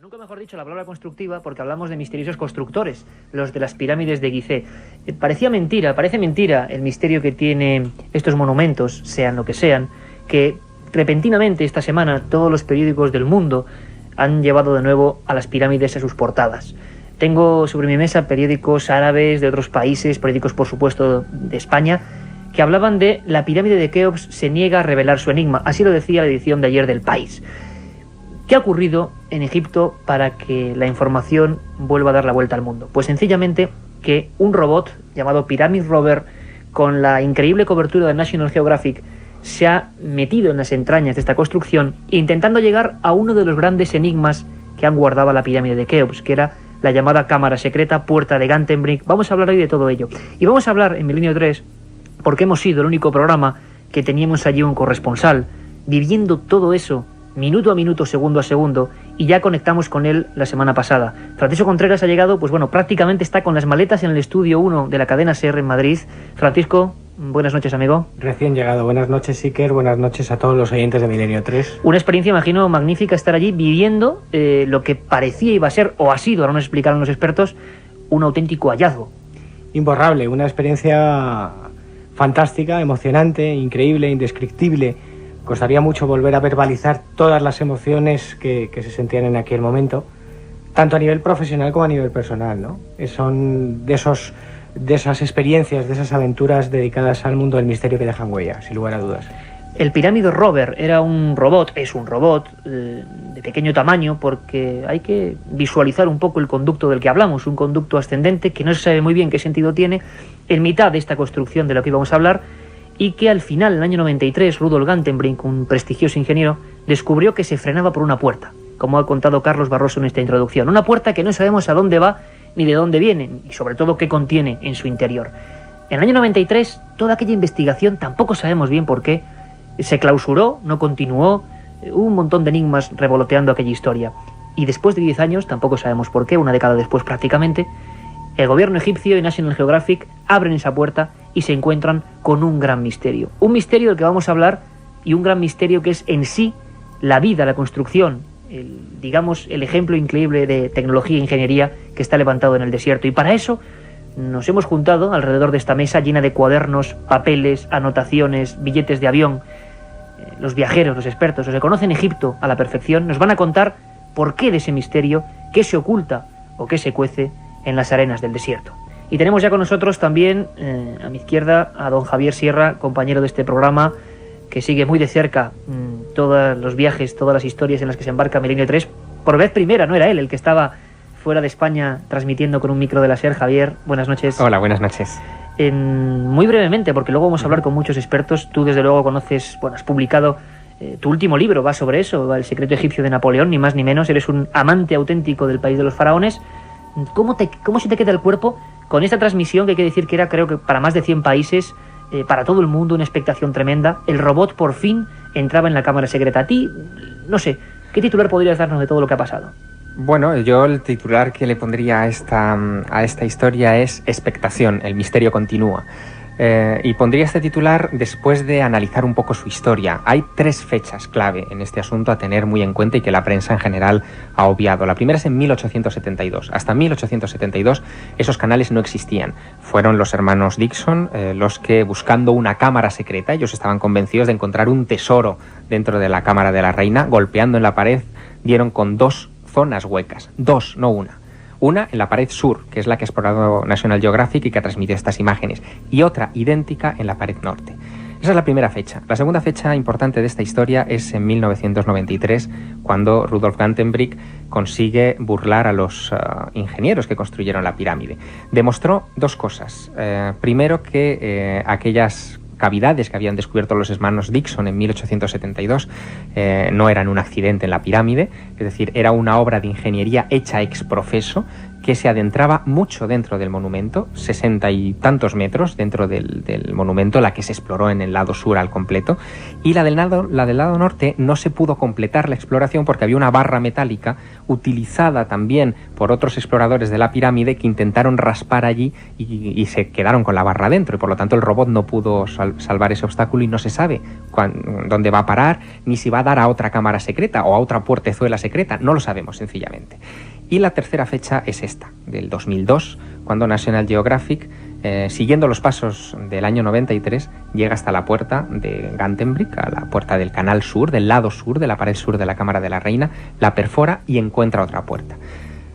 Nunca mejor dicho la palabra constructiva, porque hablamos de misteriosos constructores, los de las pirámides de Gizeh. Parece mentira el misterio que tienen estos monumentos, sean lo que sean, que repentinamente esta semana todos los periódicos del mundo han llevado de nuevo a las pirámides a sus portadas. Tengo sobre mi mesa periódicos árabes de otros países, periódicos por supuesto de España, que hablaban de la pirámide de Keops se niega a revelar su enigma. Así lo decía la edición de ayer del País. ¿Qué ha ocurrido en Egipto para que la información vuelva a dar la vuelta al mundo? Pues sencillamente que un robot llamado Pyramid Rover, con la increíble cobertura de National Geographic, se ha metido en las entrañas de esta construcción, intentando llegar a uno de los grandes enigmas que han guardado la pirámide de Keops, que era la llamada cámara secreta, puerta de Gantenbrink. Vamos a hablar hoy de todo ello. Y vamos a hablar en Milenio 3, porque hemos sido el único programa que teníamos allí un corresponsal, viviendo todo eso minuto a minuto, segundo a segundo, y ya conectamos con él la semana pasada. Francisco Contreras ha llegado, pues bueno, prácticamente está con las maletas en el estudio 1 de la cadena SER en Madrid. Francisco, buenas noches, amigo. Recién llegado. Buenas noches, Iker. Buenas noches a todos los oyentes de Milenio 3. Una experiencia, imagino, magnífica estar allí viviendo lo que parecía iba a ser, o ha sido, ahora nos explicaron los expertos, un auténtico hallazgo. Imborrable, una experiencia fantástica, emocionante, increíble, indescriptible. Costaría mucho volver a verbalizar todas las emociones que se sentían en aquel momento, tanto a nivel profesional como a nivel personal, ¿no? Son de esas experiencias, de esas aventuras dedicadas al mundo del misterio que dejan huella, sin lugar a dudas. El Pyramid Rover era un robot, es un robot de pequeño tamaño, porque hay que visualizar un poco el conducto del que hablamos, un conducto ascendente que no se sabe muy bien qué sentido tiene, en mitad de esta construcción de lo que íbamos a hablar, y que al final, en el año 93, Rudolf Gantenbrink, un prestigioso ingeniero, descubrió que se frenaba por una puerta, como ha contado Carlos Barroso en esta introducción. Una puerta que no sabemos a dónde va ni de dónde viene, y sobre todo qué contiene en su interior. En el año 93, toda aquella investigación, tampoco sabemos bien por qué, se clausuró, no continuó, hubo un montón de enigmas revoloteando aquella historia. Y después de 10 años, tampoco sabemos por qué, una década después prácticamente, el gobierno egipcio y National Geographic abren esa puerta y se encuentran con un gran misterio. Un misterio del que vamos a hablar, y un gran misterio que es en sí la vida, la construcción, el ejemplo increíble de tecnología e ingeniería que está levantado en el desierto. Y para eso nos hemos juntado alrededor de esta mesa llena de cuadernos, papeles, anotaciones, billetes de avión. Los viajeros, los expertos, los que conocen Egipto a la perfección, nos van a contar por qué de ese misterio, qué se oculta o qué se cuece en las arenas del desierto. Y tenemos ya con nosotros también, a mi izquierda, a don Javier Sierra, compañero de este programa, que sigue muy de cerca todos los viajes, todas las historias en las que se embarca Milenio 3. Por vez primera, no era él el que estaba fuera de España transmitiendo con un micro de la SER. Javier, buenas noches. Hola, buenas noches. Muy brevemente, porque luego vamos a hablar con muchos expertos. Tú desde luego conoces, has publicado tu último libro, va sobre eso, va El secreto egipcio de Napoleón, ni más ni menos. Eres un amante auténtico del país de los faraones. ¿Cómo se te queda el cuerpo con esta transmisión, que hay que decir que era, creo que para más de 100 países, para todo el mundo, una expectación tremenda? El robot por fin entraba en la cámara secreta. A ti, no sé, ¿qué titular podrías darnos de todo lo que ha pasado? Bueno, yo el titular que le pondría a esta historia es Expectación, el misterio continúa. Y pondría este titular después de analizar un poco su historia. Hay 3 fechas clave en este asunto a tener muy en cuenta y que la prensa en general ha obviado. La primera es en 1872. Hasta 1872 esos canales no existían. Fueron los hermanos Dixon los que, buscando una cámara secreta, ellos estaban convencidos de encontrar un tesoro dentro de la cámara de la reina, golpeando en la pared, dieron con 2 zonas huecas. 2, no una. Una en la pared sur, que es la que ha explorado National Geographic y que ha transmitido estas imágenes, y otra idéntica en la pared norte. Esa es la primera fecha. La segunda fecha importante de esta historia es en 1993, cuando Rudolf Gantenbrink consigue burlar a los ingenieros que construyeron la pirámide. Demostró 2 cosas. Primero, que aquellas cavidades que habían descubierto los hermanos Dixon en 1872 no eran un accidente en la pirámide, es decir, era una obra de ingeniería hecha ex professo que se adentraba mucho dentro del monumento, 60 y tantos metros dentro del monumento, la que se exploró en el lado sur al completo, y la del lado norte no se pudo completar la exploración porque había una barra metálica utilizada también por otros exploradores de la pirámide que intentaron raspar allí y se quedaron con la barra dentro, y por lo tanto el robot no pudo salvar ese obstáculo y no se sabe dónde va a parar, ni si va a dar a otra cámara secreta o a otra puertezuela secreta, no lo sabemos sencillamente. Y la tercera fecha es esta, del 2002, cuando National Geographic, siguiendo los pasos del año 93, llega hasta la puerta de Gantenbrink, a la puerta del canal sur, del lado sur, de la pared sur de la Cámara de la Reina, la perfora y encuentra otra puerta.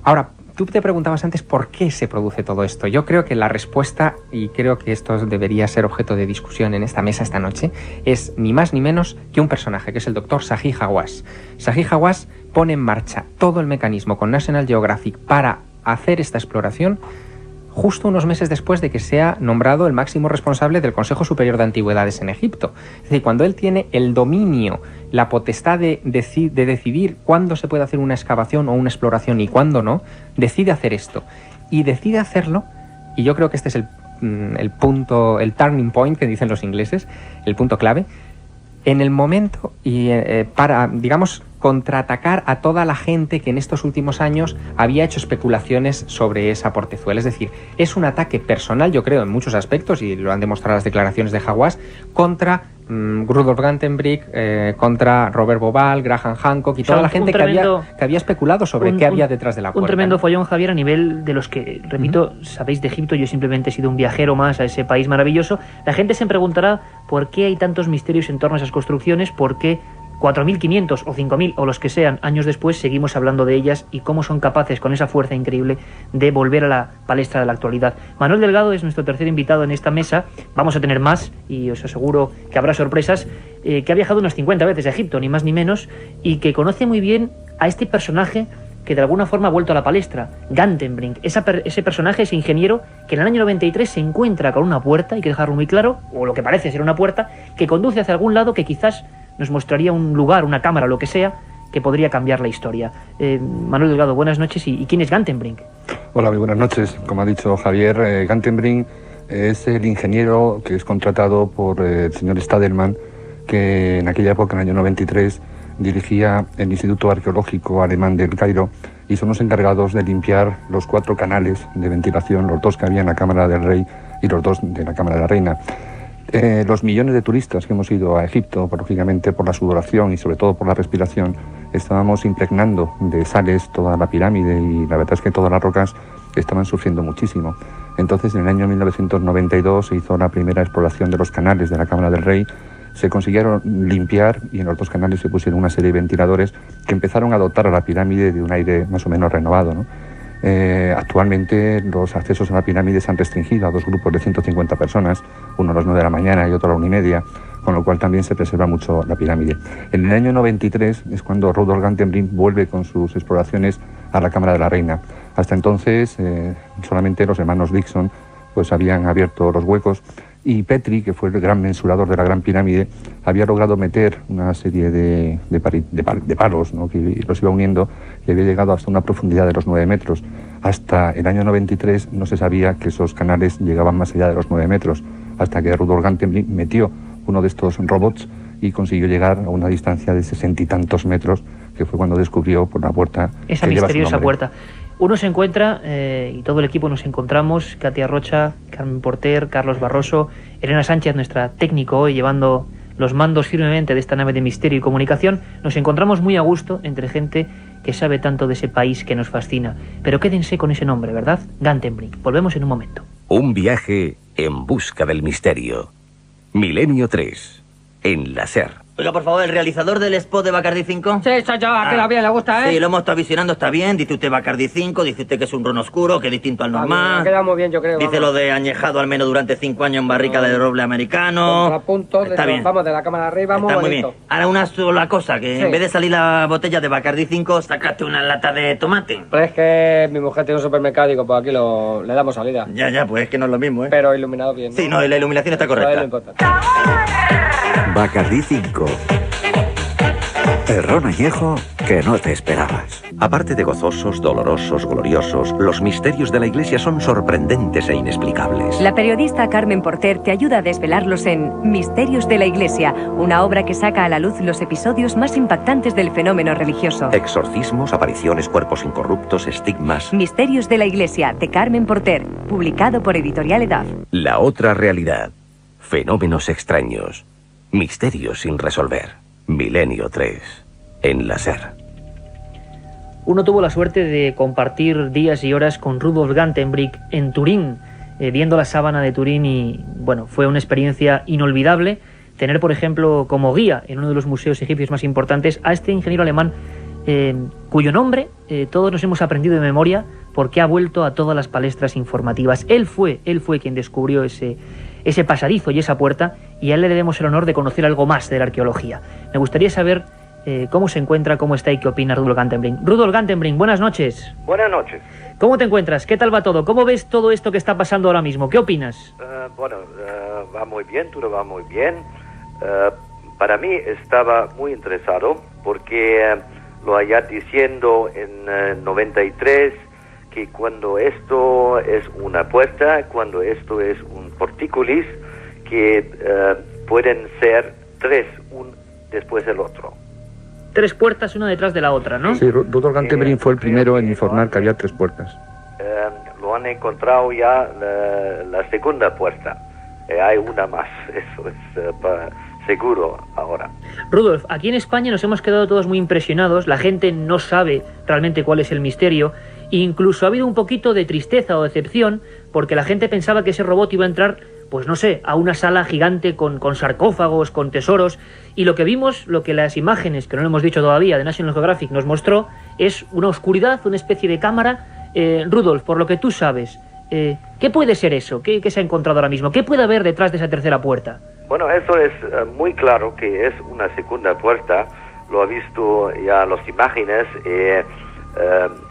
Ahora, tú te preguntabas antes por qué se produce todo esto. Yo creo que la respuesta, y creo que esto debería ser objeto de discusión en esta mesa esta noche, es ni más ni menos que un personaje, que es el doctor Zahi Hawass. Zahi Hawass pone en marcha todo el mecanismo con National Geographic para hacer esta exploración justo unos meses después de que sea nombrado el máximo responsable del Consejo Superior de Antigüedades en Egipto. Es decir, cuando él tiene el dominio, la potestad de decidir cuándo se puede hacer una excavación o una exploración y cuándo no, decide hacer esto. Y decide hacerlo, y yo creo que este es el punto, el turning point que dicen los ingleses, el punto clave, en el momento y para, digamos, contraatacar a toda la gente que en estos últimos años había hecho especulaciones sobre esa portezuela. Es decir, es un ataque personal, yo creo, en muchos aspectos, y lo han demostrado las declaraciones de Hawass, contra Rudolf Gantenbrink, contra Robert Bauval, Graham Hancock y toda la gente que había especulado sobre qué había detrás de la puerta. Un tremendo follón, Javier, a nivel de los que, repito, sabéis de Egipto, yo simplemente he sido un viajero más a ese país maravilloso. La gente se preguntará por qué hay tantos misterios en torno a esas construcciones, por qué 4.500 o 5.000 o los que sean años después seguimos hablando de ellas y cómo son capaces con esa fuerza increíble de volver a la palestra de la actualidad. Manuel Delgado es nuestro tercer invitado en esta mesa. Vamos a tener más y os aseguro que habrá sorpresas, que ha viajado unas 50 veces a Egipto, ni más ni menos, y que conoce muy bien a este personaje que de alguna forma ha vuelto a la palestra, Gantenbrink, ese personaje, ese ingeniero que en el año 93 se encuentra con una puerta, hay que dejarlo muy claro, o lo que parece ser una puerta, que conduce hacia algún lado que quizás nos mostraría un lugar, una cámara, lo que sea, que podría cambiar la historia. Manuel Delgado, buenas noches. ¿Y quién es Gantenbrink? Hola, muy buenas noches. Como ha dicho Javier, Gantenbrink es el ingeniero que es contratado por el señor Stadelmann, que en aquella época, en el año 93, dirigía el Instituto Arqueológico Alemán del Cairo, y son los encargados de limpiar los 4 canales de ventilación, los 2 que había en la Cámara del Rey y los 2 de la Cámara de la Reina. Los millones de turistas que hemos ido a Egipto, lógicamente por la sudoración y sobre todo por la respiración, estábamos impregnando de sales toda la pirámide, y la verdad es que todas las rocas estaban sufriendo muchísimo. Entonces, en el año 1992 se hizo la primera exploración de los canales de la Cámara del Rey. Se consiguieron limpiar y en los 2 canales se pusieron una serie de ventiladores que empezaron a dotar a la pirámide de un aire más o menos renovado, ¿no? Actualmente los accesos a la pirámide se han restringido a 2 grupos de 150 personas, uno a las 9 de la mañana y otro a la 1:30, con lo cual también se preserva mucho la pirámide. En el año 93 es cuando Rudolf Gantenbrink vuelve con sus exploraciones a la Cámara de la Reina. Hasta entonces solamente los hermanos Dixon pues habían abierto los huecos, y Petrie, que fue el gran mensurador de la Gran Pirámide, había logrado meter una serie de palos, ¿no?, que los iba uniendo, y había llegado hasta una profundidad de los 9 metros. Hasta el año 93 no se sabía que esos canales llegaban más allá de los 9 metros, hasta que Rudolf Gantenbrink metió uno de estos robots y consiguió llegar a una distancia de 60 y tantos metros, que fue cuando descubrió por la puerta esa que misteriosa lleva su nombre. puerta. Uno se encuentra, y todo el equipo nos encontramos, Katia Rocha, Carmen Porter, Carlos Barroso, Elena Sánchez, nuestra técnico hoy, llevando los mandos firmemente de esta nave de misterio y comunicación. Nos encontramos muy a gusto entre gente que sabe tanto de ese país que nos fascina. Pero quédense con ese nombre, ¿verdad? Gantenbrink. Volvemos en un momento. Un viaje en busca del misterio. Milenio 3, en la SER. Oiga, por favor, ¿el realizador del spot de Bacardi 5? Sí, soy yo, que bien, le gusta, ¿eh? Sí, lo hemos estado visionando, está bien. Dice usted Bacardi 5, dice usted que es un ron oscuro, que es distinto al normal. Queda muy bien, yo creo. Dice lo de añejado al menos durante 5 años en barrica de roble americano. Contrapuntos, Está bien. vamos de la cámara arriba, muy Está muy bonito. bien. Ahora una sola cosa, que Sí. en vez de salir la botella de Bacardi 5, sacaste una lata de tomate. Pero es que mi mujer tiene un supermercado y digo, pues aquí le damos salida. Ya, pues es que no es lo mismo, ¿eh? Pero iluminado bien, ¿no? Sí, no, la iluminación está Eso es lo correcta. importante. Bacardi 5. El ron añejo que no te esperabas. Aparte de gozosos, dolorosos, gloriosos, los misterios de la Iglesia son sorprendentes e inexplicables. La periodista Carmen Porter te ayuda a desvelarlos en Misterios de la Iglesia, una obra que saca a la luz los episodios más impactantes del fenómeno religioso. Exorcismos, apariciones, cuerpos incorruptos, estigmas. Misterios de la Iglesia, de Carmen Porter, publicado por Editorial Edad. La otra realidad. Fenómenos extraños. Misterios sin resolver. Milenio 3. En la SER. Uno tuvo la suerte de compartir días y horas con Rudolf Gantenbrink en Turín, viendo la sábana de Turín, y bueno, fue una experiencia inolvidable tener, por ejemplo, como guía en uno de los museos egipcios más importantes a este ingeniero alemán cuyo nombre todos nos hemos aprendido de memoria porque ha vuelto a todas las palestras informativas. Él fue quien descubrió ese pasadizo y esa puerta, y a él le debemos el honor de conocer algo más de la arqueología. Me gustaría saber cómo se encuentra, cómo está y qué opina Rudolf Gantenbrink. Rudolf Gantenbrink, buenas noches. Buenas noches. ¿Cómo te encuentras? ¿Qué tal va todo? ¿Cómo ves todo esto que está pasando ahora mismo? ¿Qué opinas? Va muy bien, todo va muy bien. Para mí estaba muy interesado porque lo allá diciendo en 93 que cuando esto es una puerta, cuando esto es un portícolis, que pueden ser tres, un después del otro. Tres puertas, una detrás de la otra, ¿no? Sí, Rudolf Gantenbrink fue el primero en informar que había tres puertas. Lo han encontrado ya la segunda puerta. Hay una más, eso es seguro ahora. Rudolf, aquí en España nos hemos quedado todos muy impresionados. La gente no sabe realmente cuál es el misterio. Incluso ha habido un poquito de tristeza o decepción porque la gente pensaba que ese robot iba a entrar, pues no sé, a una sala gigante con sarcófagos, con tesoros, y lo que vimos, lo que las imágenes, que no lo hemos dicho todavía, de National Geographic nos mostró, es una oscuridad, una especie de cámara. Rudolf, por lo que tú sabes, ¿qué puede ser eso? ¿Qué se ha encontrado ahora mismo? ¿Qué puede haber detrás de esa tercera puerta? Bueno, eso es muy claro que es una segunda puerta. Lo ha visto ya las imágenes.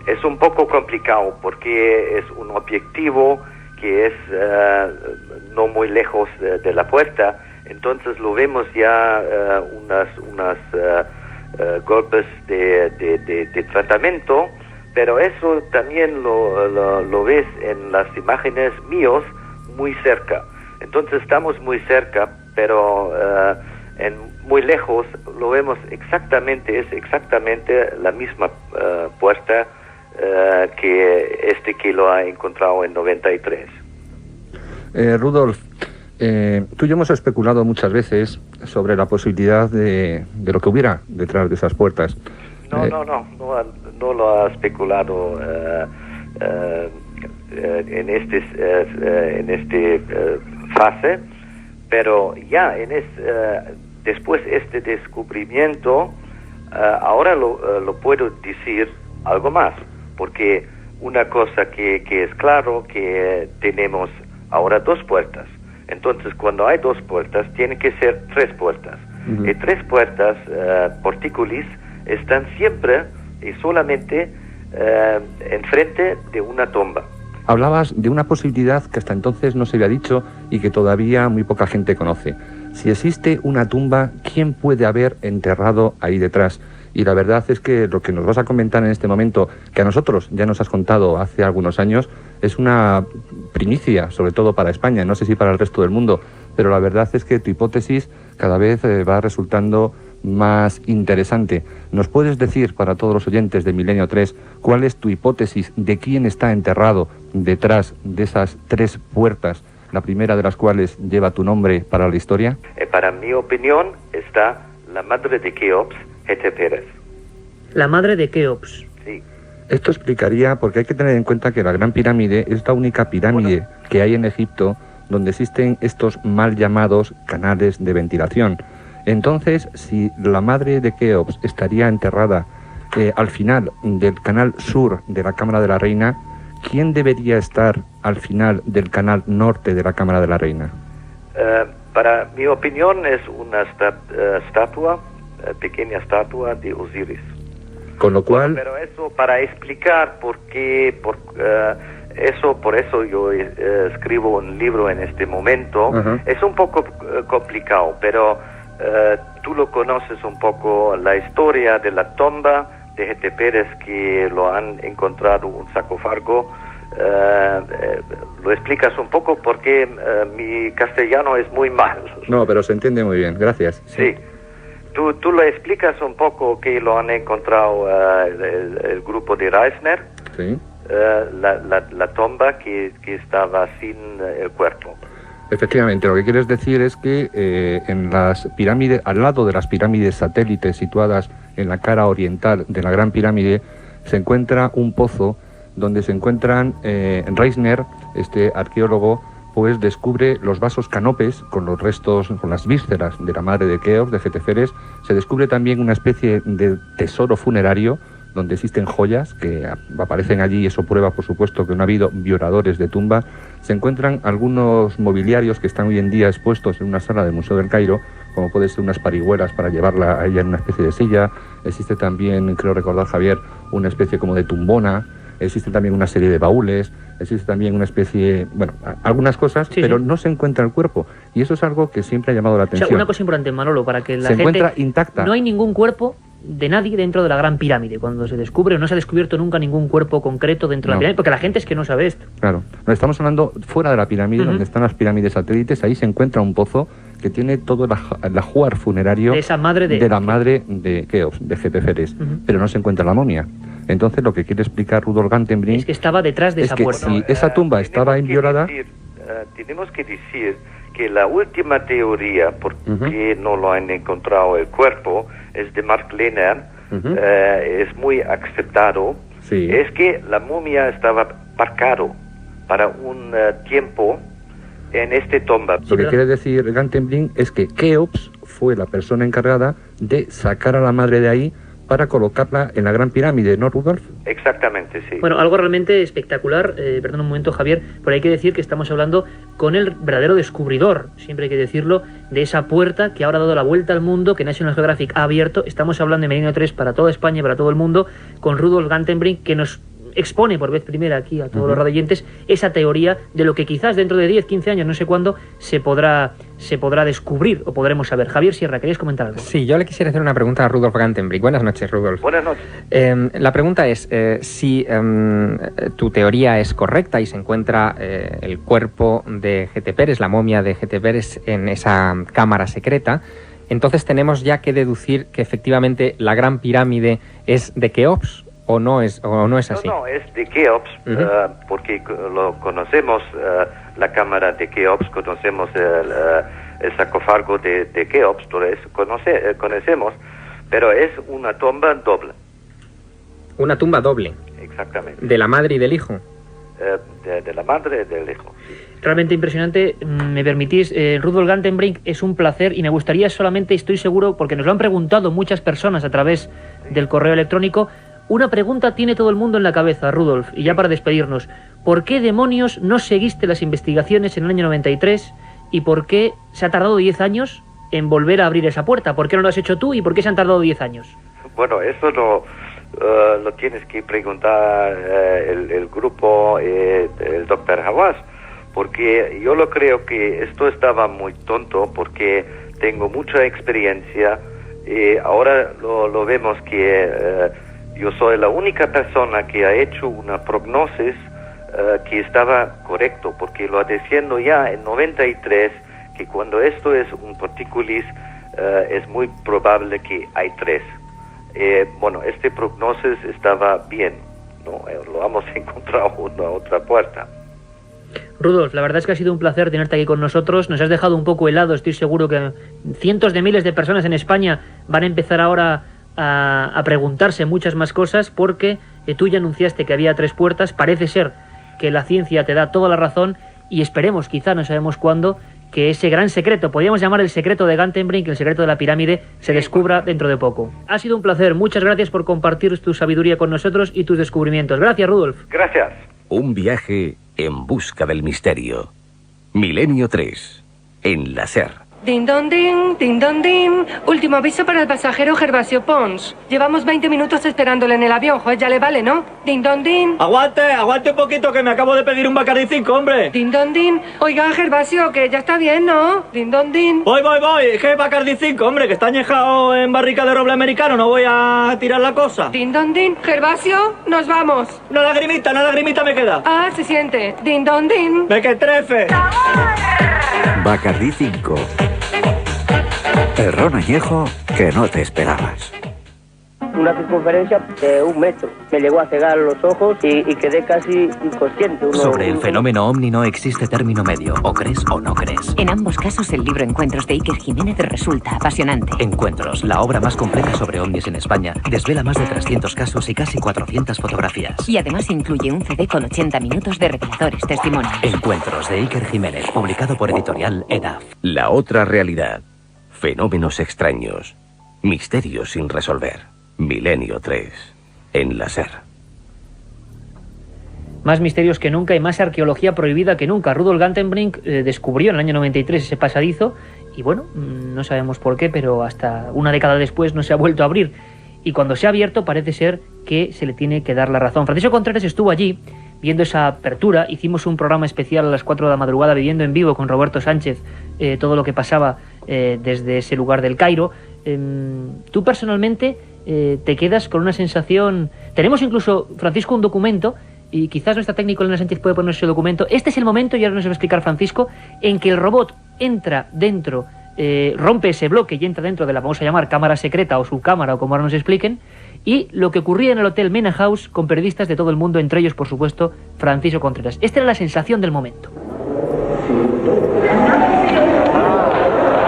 Es un poco complicado porque es un objetivo que es no muy lejos de la puerta. Entonces lo vemos ya unas golpes de tratamiento, pero eso también lo ves en las imágenes míos muy cerca. Entonces estamos muy cerca, pero muy lejos lo vemos exactamente, es exactamente la misma puerta que lo ha encontrado en 93. Rudolf, tú y yo hemos especulado muchas veces sobre la posibilidad de lo que hubiera detrás de esas puertas. No lo ha especulado en este fase, pero ya después este descubrimiento, ahora lo puedo decir algo más, porque una cosa que es claro, que tenemos ahora dos puertas. Entonces, cuando hay dos puertas, tiene que ser tres puertas. Y tres puertas, portícolis, están siempre y solamente enfrente de una tumba. Hablabas de una posibilidad que hasta entonces no se había dicho y que todavía muy poca gente conoce. Si existe una tumba, ¿quién puede haber enterrado ahí detrás? Y la verdad es que lo que nos vas a comentar en este momento, que a nosotros ya nos has contado hace algunos años, es una primicia, sobre todo para España, no sé si para el resto del mundo, pero la verdad es que tu hipótesis cada vez va resultando más interesante. ¿Nos puedes decir, para todos los oyentes de Milenio 3, cuál es tu hipótesis de quién está enterrado detrás de esas tres puertas, la primera de las cuales lleva tu nombre para la historia? Para mi opinión está la madre de Keops, Hetepérez. La madre de Keops. Sí. Esto explicaría, porque hay que tener en cuenta que la Gran Pirámide es la única pirámide que hay en Egipto donde existen estos mal llamados canales de ventilación. Entonces, si la madre de Keops estaría enterrada al final del canal sur de la Cámara de la Reina, ¿quién debería estar al final del canal norte de la Cámara de la Reina? Para mi opinión es una pequeña estatua de Osiris. Con lo cual... Pero eso para explicar por eso yo escribo un libro en este momento. Es un poco complicado, pero tú lo conoces un poco, la historia de la tumba de G.T. Pérez, que lo han encontrado un sarcófago. Lo explicas un poco porque mi castellano es muy mal. No, pero se entiende muy bien, gracias. Sí. Tú lo explicas un poco que lo han encontrado el grupo de Reisner. Sí. La tumba que estaba sin el cuerpo. Efectivamente, lo que quieres decir es que en las pirámides, al lado de las pirámides satélites situadas en la cara oriental de la Gran Pirámide, se encuentra un pozo donde se encuentran Reisner, este arqueólogo, pues descubre los vasos canopes con los restos, con las vísceras de la madre de Keops, de G.T. Pérez. Se descubre también una especie de tesoro funerario donde existen joyas que aparecen allí, y eso prueba, por supuesto, que no ha habido violadores de tumba. Se encuentran algunos mobiliarios que están hoy en día expuestos en una sala del Museo del Cairo, como puede ser unas parihuelas para llevarla a ella en una especie de silla. Existe también, creo recordar, Javier, una especie como de tumbona. Existe también una serie de baúles, existe también una especie, bueno, algunas cosas, sí, pero sí, no se encuentra el cuerpo. Y eso es algo que siempre ha llamado la atención. O sea, una cosa importante, Manolo, para que la gente... Se encuentra intacta. No hay ningún cuerpo de nadie dentro de la Gran Pirámide. Cuando se descubre, no se ha descubierto nunca ningún cuerpo concreto dentro de la pirámide, porque la gente es que no sabe esto. Claro. No, estamos hablando fuera de la pirámide, donde están las pirámides satélites. Ahí se encuentra un pozo que tiene todo el ajuar funerario de esa madre de la madre de Keops, de G.T. Pérez, pero no se encuentra la momia. Entonces, lo que quiere explicar Rudolf Gantenbrink es que estaba detrás de esa puerta. Si esa tumba estaba inviolada... tenemos que decir que la última teoría, porque no lo han encontrado el cuerpo, es de Mark Lehner, es muy aceptado, sí, es que la momia estaba parcado para un tiempo en esta tumba. Lo que quiere decir Gantenbrink es que Keops fue la persona encargada de sacar a la madre de ahí para colocarla en la Gran Pirámide, ¿no, Rudolf? Exactamente, sí. Bueno, algo realmente espectacular, perdón un momento, Javier, pero hay que decir que estamos hablando con el verdadero descubridor, siempre hay que decirlo, de esa puerta que ahora ha dado la vuelta al mundo, que National Geographic ha abierto. Estamos hablando de Milenio 3 para toda España y para todo el mundo, con Rudolf Gantenbrink, que nos expone por vez primera aquí a todos los radioyentes esa teoría de lo que quizás dentro de 10, 15 años, no sé cuándo, se podrá descubrir o podremos saber. Javier Sierra, ¿querías comentar algo? Sí, yo le quisiera hacer una pregunta a Rudolf Gantenbrink. Buenas noches, Rudolf. Buenas noches. La pregunta es si tu teoría es correcta y se encuentra el cuerpo de G.T. Pérez, la momia de G.T. Pérez en esa cámara secreta, entonces tenemos ya que deducir que efectivamente la Gran Pirámide es de Keops. ¿O no es así? No, es de Keops, porque lo conocemos, la cámara de Keops, conocemos el sarcófago de Keops, todo eso conocemos, pero es una tumba doble. ¿Una tumba doble? Exactamente. ¿De la madre y del hijo? De la madre y del hijo. Realmente impresionante. Me permitís, Rudolf Gantenbrink, es un placer y me gustaría solamente, estoy seguro, porque nos lo han preguntado muchas personas a través del correo electrónico. Una pregunta tiene todo el mundo en la cabeza, Rudolf, y ya para despedirnos. ¿Por qué demonios no seguiste las investigaciones en el año 93 y por qué se ha tardado 10 años en volver a abrir esa puerta? ¿Por qué no lo has hecho tú y por qué se han tardado 10 años? Bueno, eso lo tienes que preguntar el grupo, el doctor Hawass, porque yo lo creo que esto estaba muy tonto porque tengo mucha experiencia y ahora lo vemos que... yo soy la única persona que ha hecho una prognosis que estaba correcto, porque lo diciendo ya en 93 que cuando esto es un particulis es muy probable que hay 3. Bueno, este prognosis estaba bien, ¿no? Lo hemos encontrado una otra puerta. Rudolf, la verdad es que ha sido un placer tenerte aquí con nosotros. Nos has dejado un poco helado. Estoy seguro que cientos de miles de personas en España van a empezar ahora a preguntarse muchas más cosas, porque tú ya anunciaste que había 3 puertas. Parece ser que la ciencia te da toda la razón y esperemos, quizá no sabemos cuándo, que ese gran secreto, podríamos llamar el secreto de Gantenbrink, el secreto de la pirámide, se descubra dentro de poco. Ha sido un placer. Muchas gracias por compartir tu sabiduría con nosotros y tus descubrimientos. Gracias, Rudolf. Gracias. Un viaje en busca del misterio. Milenio 3, en la SER. Din don din, din don din. Último aviso para el pasajero Gervasio Pons. Llevamos 20 minutos esperándole en el avión, juez, ya le vale, ¿no? Din don din. Aguante un poquito que me acabo de pedir un Bacardi 5, hombre. Din don din. Oiga, Gervasio, que ya está bien, ¿no? Din don din. Voy. ¿Qué Bacardi 5, hombre? Que está añejado en barrica de roble americano, no voy a tirar la cosa. Din don din. Gervasio, nos vamos. Una lagrimita me queda. Ah, se siente. Din don din. ¡Me que trefe! Bacardi 5. El ron añejo que no te esperabas. Una circunferencia de 1 metro. Me llegó a cegar los ojos y quedé casi inconsciente. Sobre el fenómeno ovni no existe término medio. O crees o no crees. En ambos casos, el libro Encuentros de Iker Jiménez resulta apasionante. Encuentros, la obra más completa sobre ovnis en España, desvela más de 300 casos y casi 400 fotografías. Y además incluye un CD con 80 minutos de reveladores testimonios. Encuentros de Iker Jiménez, publicado por editorial EDAF. La otra realidad. Fenómenos extraños. Misterios sin resolver. Milenio 3. En la SER. Más misterios que nunca y más arqueología prohibida que nunca. Rudolf Gantenbrink descubrió en el año 93 ese pasadizo y bueno, no sabemos por qué, pero hasta una década después no se ha vuelto a abrir. Y cuando se ha abierto parece ser que se le tiene que dar la razón. Francisco Contreras estuvo allí viendo esa apertura. Hicimos un programa especial a las 4 de la madrugada viviendo en vivo con Roberto Sánchez todo lo que pasaba desde ese lugar del Cairo. Tú personalmente te quedas con una sensación... Tenemos incluso, Francisco, un documento, y quizás nuestra técnico Elena Sánchez puede poner ese documento. Este es el momento, y ahora nos va a explicar Francisco, en que el robot entra dentro, rompe ese bloque y entra dentro de la, vamos a llamar, cámara secreta o subcámara, o como ahora nos expliquen, y lo que ocurría en el Hotel Mena House con periodistas de todo el mundo, entre ellos, por supuesto, Francisco Contreras. Esta era la sensación del momento.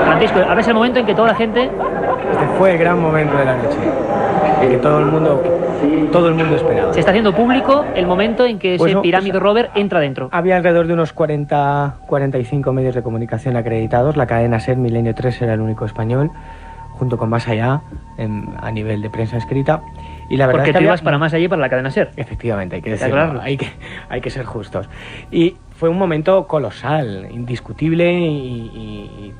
Francisco, ahora es el momento en que toda la gente... Este fue el gran momento de la noche, que todo el mundo esperaba. Se está haciendo público el momento en que ese Pyramid Rover entra dentro. Había alrededor de unos 45 medios de comunicación acreditados. La cadena SER Milenio 3 era el único español, junto con Más Allá, a nivel de prensa escrita. Y la verdad porque es que tú ibas para Más Allá y para la cadena SER. Efectivamente, hay que decirlo, hay que ser justos. Y fue un momento colosal, indiscutible y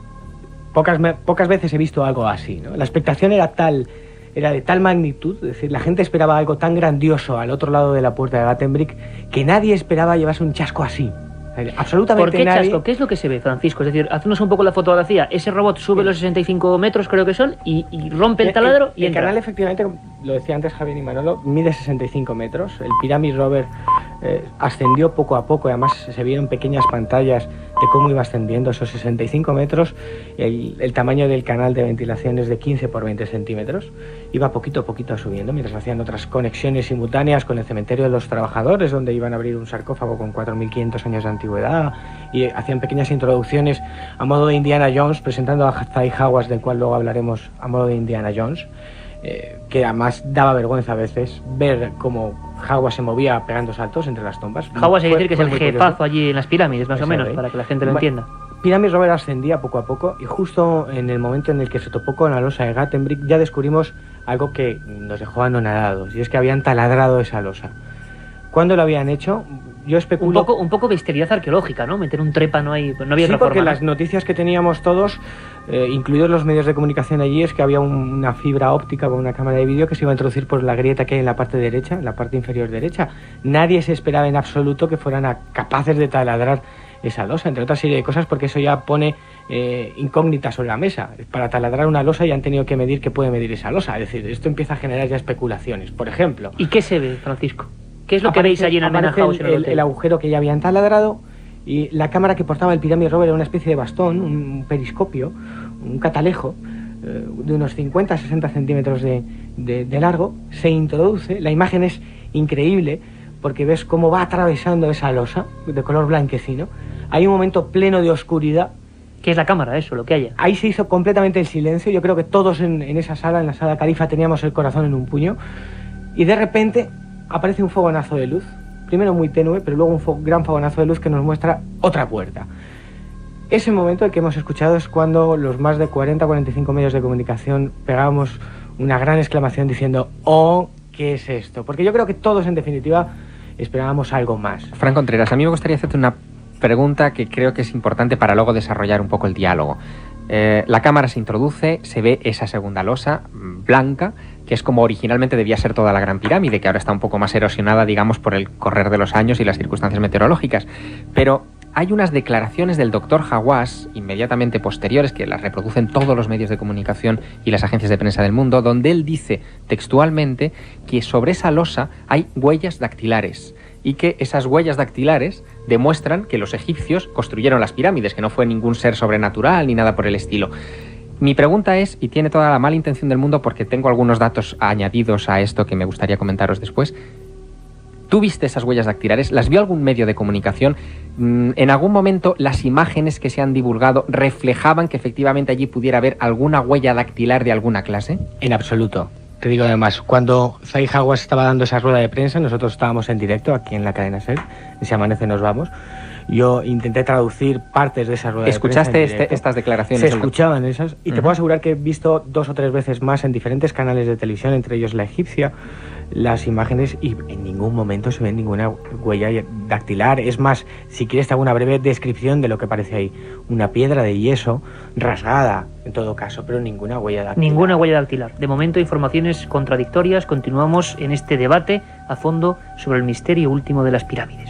pocas veces he visto algo así, ¿no? La expectación era de tal magnitud, es decir, la gente esperaba algo tan grandioso al otro lado de la puerta de Gantenbrink que nadie esperaba llevarse un chasco así. Absolutamente ¿Por qué nadie... chasco? ¿Qué es lo que se ve, Francisco? Es decir, haznos un poco la fotografía. Ese robot sube los 65 metros, creo que son, y rompe el taladro y entra. El canal, efectivamente, lo decía antes Javier y Manolo, mide 65 metros. El Pyramid Rover ascendió poco a poco y además se vieron pequeñas pantallas de cómo iba ascendiendo esos 65 metros. El tamaño del canal de ventilación es de 15 por 20 centímetros. Iba poquito a poquito subiendo mientras hacían otras conexiones simultáneas con el cementerio de los trabajadores, donde iban a abrir un sarcófago con 4.500 años de antigüedad, y hacían pequeñas introducciones a modo de Indiana Jones, presentando a Zai Hawass, del cual luego hablaremos, a modo de Indiana Jones, que además daba vergüenza a veces ver cómo Hawass se movía pegando saltos entre las tumbas. Hawass hay que decir que es el jefazo allí en las pirámides, más o menos, para que la gente lo entienda. Pyramid Rover ascendía poco a poco y justo en el momento en el que se topó con la losa de Gantenbrink ya descubrimos algo que nos dejó anonadados, y es que habían taladrado esa losa. ¿Cuándo lo habían hecho? Yo especulo... Un poco bestialidad arqueológica, ¿no? Meter un trépano ahí, no había sí, otra porque forma, las noticias que teníamos todos, incluidos los medios de comunicación allí, es que había una fibra óptica con una cámara de vídeo que se iba a introducir por la grieta que hay en la parte derecha, en la parte inferior derecha. Nadie se esperaba en absoluto que fueran capaces de taladrar esa losa, entre otra serie de cosas, porque eso ya pone incógnitas sobre la mesa. Para taladrar una losa ya han tenido que medir qué puede medir esa losa. Es decir, esto empieza a generar ya especulaciones. Por ejemplo... ¿Y qué se ve, Francisco? ¿Qué es lo que veis allí en el Mena House? El agujero que ya habían taladrado, y la cámara que portaba el Pyramid Rover era una especie de bastón, un periscopio, un catalejo de unos 50-60 centímetros de largo. Se introduce, la imagen es increíble porque ves cómo va atravesando esa losa de color blanquecino. Hay un momento pleno de oscuridad. ¿Qué es la cámara, eso, lo que haya? Ahí se hizo completamente el silencio. Yo creo que todos en esa sala, en la sala Califa, teníamos el corazón en un puño. Y de repente aparece un fogonazo de luz, primero muy tenue, pero luego un gran fogonazo de luz que nos muestra otra puerta. Ese momento el que hemos escuchado es cuando los más de 40-45 medios de comunicación pegábamos una gran exclamación diciendo ¡oh, qué es esto! Porque yo creo que todos, en definitiva, esperábamos algo más. Fran Contreras, a mí me gustaría hacerte una pregunta que creo que es importante para luego desarrollar un poco el diálogo. La cámara se introduce, se ve esa segunda losa blanca, que es como originalmente debía ser toda la Gran Pirámide, que ahora está un poco más erosionada, digamos, por el correr de los años y las circunstancias meteorológicas. Pero hay unas declaraciones del doctor Hawass, inmediatamente posteriores, que las reproducen todos los medios de comunicación y las agencias de prensa del mundo, donde él dice textualmente que sobre esa losa hay huellas dactilares y que esas huellas dactilares demuestran que los egipcios construyeron las pirámides, que no fue ningún ser sobrenatural ni nada por el estilo. Mi pregunta es, y tiene toda la mala intención del mundo porque tengo algunos datos añadidos a esto que me gustaría comentaros después. ¿Tú viste esas huellas dactilares? ¿Las vio algún medio de comunicación? ¿En algún momento las imágenes que se han divulgado reflejaban que efectivamente allí pudiera haber alguna huella dactilar de alguna clase? En absoluto. Te digo además, cuando Zahi Hawass estaba dando esa rueda de prensa, nosotros estábamos en directo aquí en la cadena SER, en Si Amanece Nos Vamos. Yo intenté traducir partes de esa rueda de prensa. ¿Escuchaste estas declaraciones? Se escuchaban esas, y te puedo asegurar que he visto 2 o 3 veces más en diferentes canales de televisión, entre ellos La Egipcia, las imágenes, y en ningún momento se ve ninguna huella dactilar. Es más, si quieres te hago una breve descripción de lo que parece ahí. Una piedra de yeso rasgada, en todo caso, pero ninguna huella dactilar. Ninguna huella dactilar. De momento, informaciones contradictorias. Continuamos en este debate a fondo sobre el misterio último de las pirámides.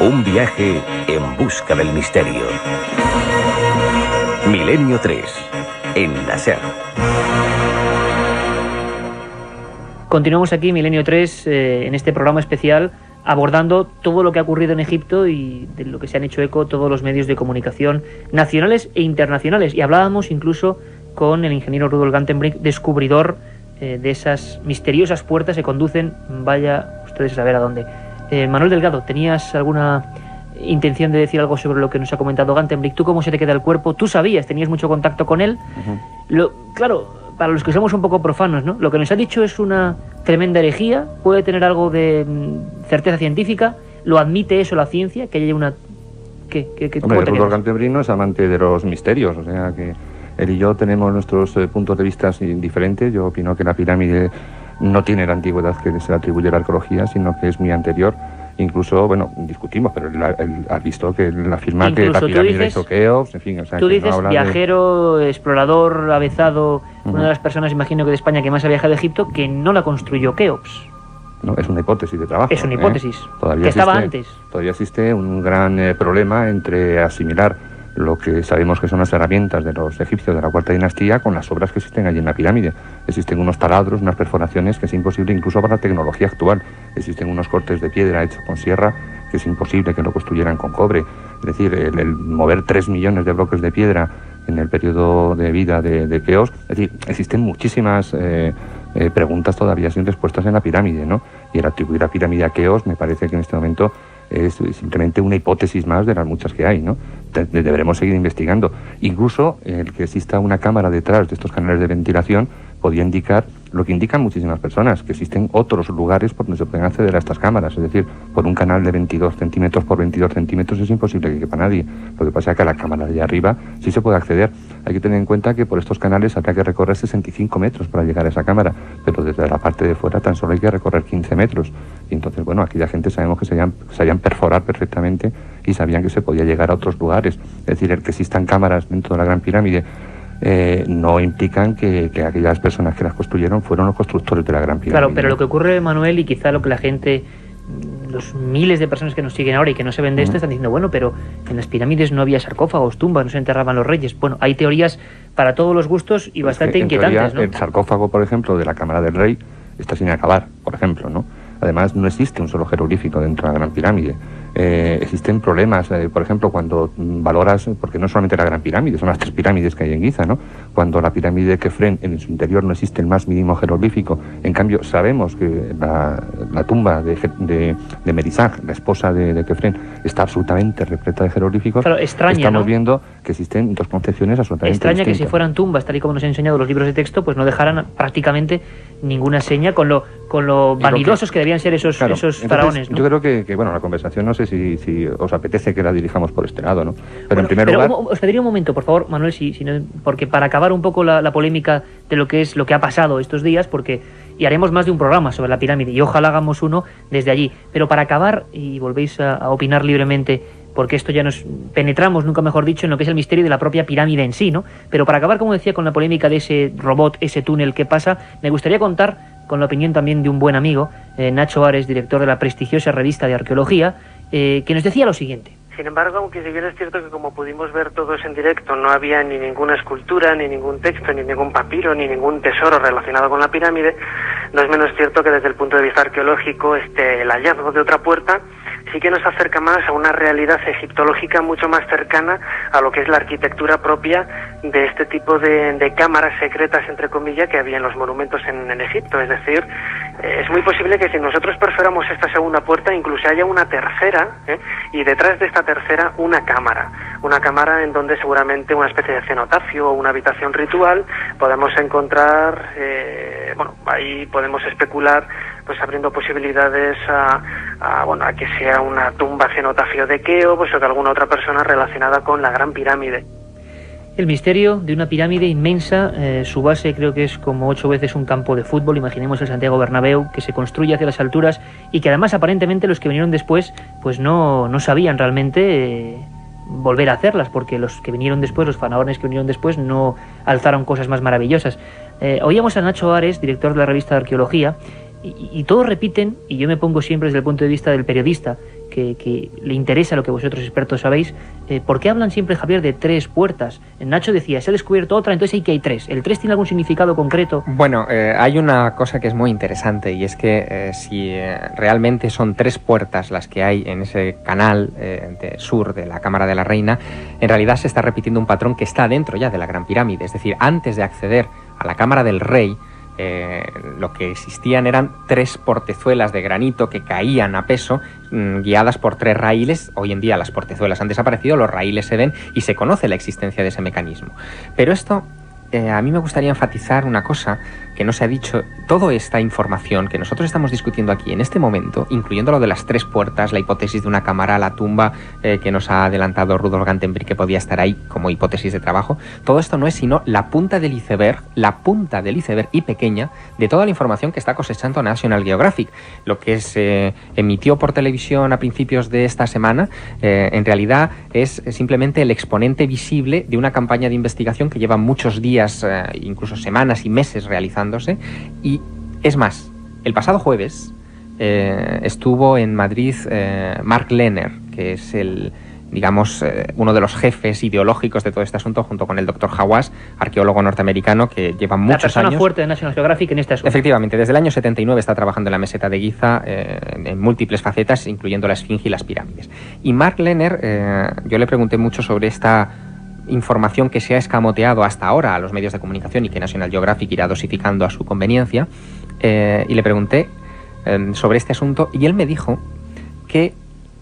Un viaje en busca del misterio. Milenio 3, en la SER. Continuamos aquí, Milenio 3, en este programa especial, abordando todo lo que ha ocurrido en Egipto y de lo que se han hecho eco todos los medios de comunicación nacionales e internacionales. Y hablábamos incluso con el ingeniero Rudolf Gantenbrink, descubridor de esas misteriosas puertas que conducen, vaya ustedes a saber a dónde. Manuel Delgado, ¿tenías alguna intención de decir algo sobre lo que nos ha comentado Gantenbrink? ¿Tú cómo se te queda el cuerpo? ¿Tú sabías? ¿Tenías mucho contacto con él? Claro, para los que somos un poco profanos, ¿no? Lo que nos ha dicho es una tremenda herejía, puede tener algo de certeza científica, ¿lo admite eso la ciencia? Que haya una... Hombre, Rudolf Gantenbrink no es amante de los misterios, o sea que él y yo tenemos nuestros puntos de vista diferentes. Yo opino que la pirámide no tiene la antigüedad que se le atribuye a la arqueología, sino que es muy anterior. Incluso, bueno, discutimos, pero él ha visto que él afirma incluso que la pirámide hizo Keops, en fin. O sea, tú dices, no viajero, explorador, avezado, una de las personas, imagino que de España, que más ha viajado a Egipto, que no la construyó Keops. No, es una hipótesis de trabajo. Es una hipótesis, Todavía que estaba existe, antes. Todavía existe un gran problema entre asimilar lo que sabemos que son las herramientas de los egipcios de la Cuarta Dinastía con las obras que existen allí en la pirámide. Existen unos taladros, unas perforaciones que es imposible incluso para la tecnología actual. Existen unos cortes de piedra hechos con sierra que es imposible que lo construyeran con cobre. Es decir, el mover 3 millones de bloques de piedra en el periodo de vida de Keops. Es decir, existen muchísimas preguntas todavía sin respuestas en la pirámide, ¿no? Y el atribuir la pirámide a Keops me parece que en este momento es simplemente una hipótesis más de las muchas que hay, ¿no? Deberemos seguir investigando. Incluso el que exista una cámara detrás de estos canales de ventilación podría indicar lo que indican muchísimas personas, que existen otros lugares por donde se pueden acceder a estas cámaras. Es decir, por un canal de 22 centímetros por 22 centímetros es imposible que quepa nadie. Lo que pasa es que a la cámara de arriba sí se puede acceder. Hay que tener en cuenta que por estos canales habría que recorrer 65 metros para llegar a esa cámara, pero desde la parte de fuera tan solo hay que recorrer 15 metros. Y entonces, bueno, aquí la gente sabemos que sabían perforar perfectamente y sabían que se podía llegar a otros lugares. Es decir, el que existan cámaras dentro de la Gran Pirámide no implican que aquellas personas que las construyeron fueron los constructores de la Gran Pirámide. Claro, pero lo que ocurre, Manuel, y quizá lo que la gente, los miles de personas que nos siguen ahora y que no se ven de esto, están diciendo, bueno, pero en las pirámides no había sarcófagos, tumbas, no se enterraban los reyes. Bueno, hay teorías para todos los gustos y bastante inquietantes, teoría, ¿no? El sarcófago, por ejemplo, de la Cámara del Rey está sin acabar, por ejemplo, ¿no? Además, no existe un solo jeroglífico dentro de la Gran Pirámide. Existen problemas, por ejemplo, cuando valoras, porque no solamente la Gran Pirámide, son las 3 pirámides que hay en Giza, ¿no? Cuando la pirámide de Kefren, en su interior no existe el más mínimo jeroglífico. En cambio, sabemos que la tumba de Merisag, la esposa de Kefren, está absolutamente repleta de jeroglíficos. Claro, extraña, Estamos ¿no? viendo que existen dos concepciones absolutamente extraña distintas. Que si fueran tumbas, tal y como nos han enseñado los libros de texto, pues no dejaran prácticamente ninguna seña con lo vanidosos que debían ser esos faraones, ¿no? Yo creo que bueno, la conversación, no sé si os apetece que la dirijamos por este lado, ¿no? Pero en primer lugar... Os pediría un momento, por favor, Manuel, porque para acabar un poco la polémica de lo que ha pasado estos días, porque y haremos más de un programa sobre la pirámide, y ojalá hagamos uno desde allí. Pero para acabar, y volvéis a opinar libremente, porque esto ya nos penetramos, nunca mejor dicho, en lo que es el misterio de la propia pirámide en sí, ¿no? Pero para acabar, como decía, con la polémica de ese robot, ese túnel que pasa, me gustaría contar con la opinión también de un buen amigo, Nacho Ares, director de la prestigiosa revista de arqueología, que nos decía lo siguiente. Sin embargo, aunque si bien es cierto que como pudimos ver todos en directo, no había ni ninguna escultura, ni ningún texto, ni ningún papiro, ni ningún tesoro relacionado con la pirámide, no es menos cierto que desde el punto de vista arqueológico el hallazgo de otra puerta sí que nos acerca más a una realidad egiptológica mucho más cercana a lo que es la arquitectura propia de este tipo de cámaras secretas, entre comillas, que había en los monumentos en Egipto. Es decir, es muy posible que si nosotros perforamos esta segunda puerta incluso haya una tercera, y detrás de esta tercera una cámara en donde seguramente una especie de cenotafio o una habitación ritual podemos encontrar, ahí podemos especular, pues abriendo posibilidades a que sea una tumba cenotafio de Keops o de alguna otra persona relacionada con la Gran Pirámide. El misterio de una pirámide inmensa, su base creo que es como 8 veces un campo de fútbol, imaginemos el Santiago Bernabéu, que se construye hacia las alturas y que además aparentemente los que vinieron después pues no sabían realmente volver a hacerlas, porque los que vinieron después, los faraones que vinieron después, no alzaron cosas más maravillosas. Oíamos a Nacho Ares, director de la revista de arqueología, y todos repiten, y yo me pongo siempre desde el punto de vista del periodista, que le interesa lo que vosotros expertos sabéis, ¿por qué hablan siempre, Javier, de 3 puertas? Nacho decía, se ha descubierto otra, entonces hay 3. ¿El 3 tiene algún significado concreto? Bueno, hay una cosa que es muy interesante, y es que si realmente son 3 puertas las que hay en ese canal sur de la Cámara de la Reina, en realidad se está repitiendo un patrón que está dentro ya de la Gran Pirámide. Es decir, antes de acceder a la Cámara del Rey, lo que existían eran 3 portezuelas de granito que caían a peso, guiadas por 3 raíles. Hoy en día las portezuelas han desaparecido, los raíles se ven y se conoce la existencia de ese mecanismo. Pero esto, a mí me gustaría enfatizar una cosa que no se ha dicho. Toda esta información que nosotros estamos discutiendo aquí en este momento, incluyendo lo de las 3 puertas, la hipótesis de una cámara, la tumba que nos ha adelantado Rudolf Gantenbrink, que podía estar ahí como hipótesis de trabajo, todo esto no es sino la punta del iceberg y pequeña de toda la información que está cosechando National Geographic. Lo que se emitió por televisión a principios de esta semana, en realidad es simplemente el exponente visible de una campaña de investigación que lleva muchos días, incluso semanas y meses realizándose. Y es más, el pasado jueves estuvo en Madrid Mark Lehner, que es uno de los jefes ideológicos de todo este asunto, junto con el Dr. Hawass, arqueólogo norteamericano que lleva muchos años... La persona fuerte de National Geographic en este asunto. Efectivamente, desde el año 79 está trabajando en la meseta de Giza en múltiples facetas, incluyendo la Esfinge y las pirámides. Y Mark Lehner, yo le pregunté mucho sobre esta información que se ha escamoteado hasta ahora a los medios de comunicación y que National Geographic irá dosificando a su conveniencia, y le pregunté sobre este asunto, y él me dijo que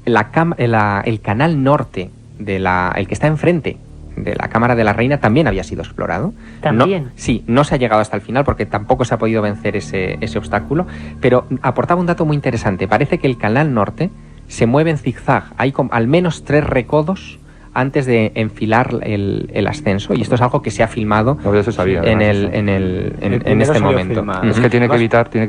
el canal norte, el que está enfrente de la Cámara de la Reina, también había sido explorado. ¿También? No se ha llegado hasta el final porque tampoco se ha podido vencer ese obstáculo, pero aportaba un dato muy interesante. Parece que el canal norte se mueve en zigzag. Hay al menos 3 recodos antes de enfilar el ascenso, y esto es algo que se ha filmado en este momento. Es que tiene que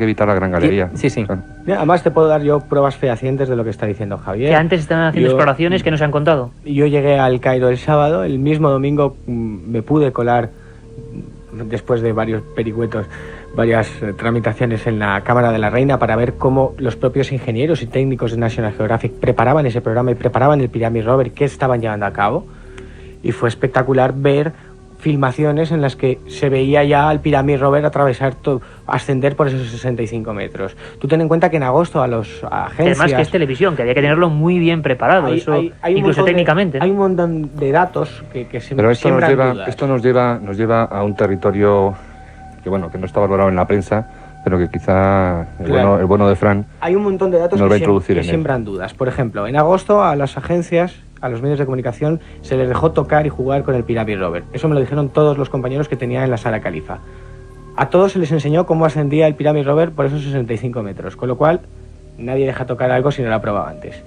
evitar la Gran Galería. Sí, sí. Además te puedo dar yo pruebas fehacientes de lo que está diciendo Javier. Que antes estaban haciendo exploraciones que nos han contado. Yo llegué al Cairo el sábado, el mismo domingo me pude colar, después de varios pericuetos, varias tramitaciones en la Cámara de la Reina, para ver cómo los propios ingenieros y técnicos de National Geographic preparaban ese programa y preparaban el Pyramid Rover, qué estaban llevando a cabo. Y fue espectacular ver filmaciones en las que se veía ya al Pyramid Rover atravesar todo, ascender por esos 65 metros. Tú ten en cuenta que en agosto a los agencias... Además que es televisión, que había que tenerlo muy bien preparado, incluso técnicamente. Hay un montón de datos que se... Pero esto nos lleva a un territorio que no está valorado en la prensa, pero que quizá el bueno de Fran hay un montón de datos nos va a introducir que siembran dudas. Por ejemplo, en agosto a las agencias, a los medios de comunicación, se les dejó tocar y jugar con el Pyramid Rover. Eso me lo dijeron todos los compañeros que tenía en la sala Califa. A todos se les enseñó cómo ascendía el Pyramid Rover por esos 65 metros, con lo cual nadie deja tocar algo si no lo ha probado antes.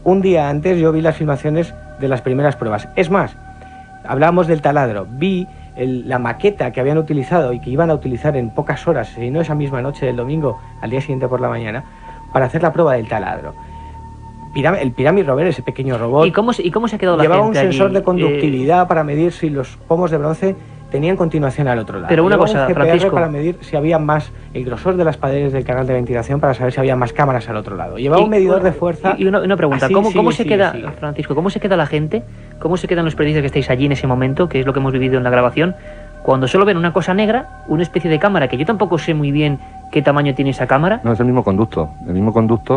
Un día antes yo vi las filmaciones de las primeras pruebas. Es más, hablábamos del taladro, vi la maqueta que habían utilizado y que iban a utilizar en pocas horas, si no esa misma noche del domingo, al día siguiente por la mañana, para hacer la prueba del taladro. El Pyramid Rover, ese pequeño robot, ¿Y cómo se ha quedado la gente llevaba un sensor allí? de conductividad para medir si los pomos de bronce tenían continuación al otro lado. Pero una Llevaba cosa, un GPR Francisco, para medir si había más, el grosor de las paredes del canal de ventilación para saber si había más cámaras al otro lado. Llevaba un medidor de fuerza. Y una pregunta, Así, ¿cómo se sigue, queda, sigue. Francisco, cómo se queda la gente? ¿Cómo se quedan los periodistas que estáis allí en ese momento, que es lo que hemos vivido en la grabación, cuando solo ven una cosa negra, una especie de cámara, que yo tampoco sé muy bien qué tamaño tiene esa cámara? No, es el mismo conducto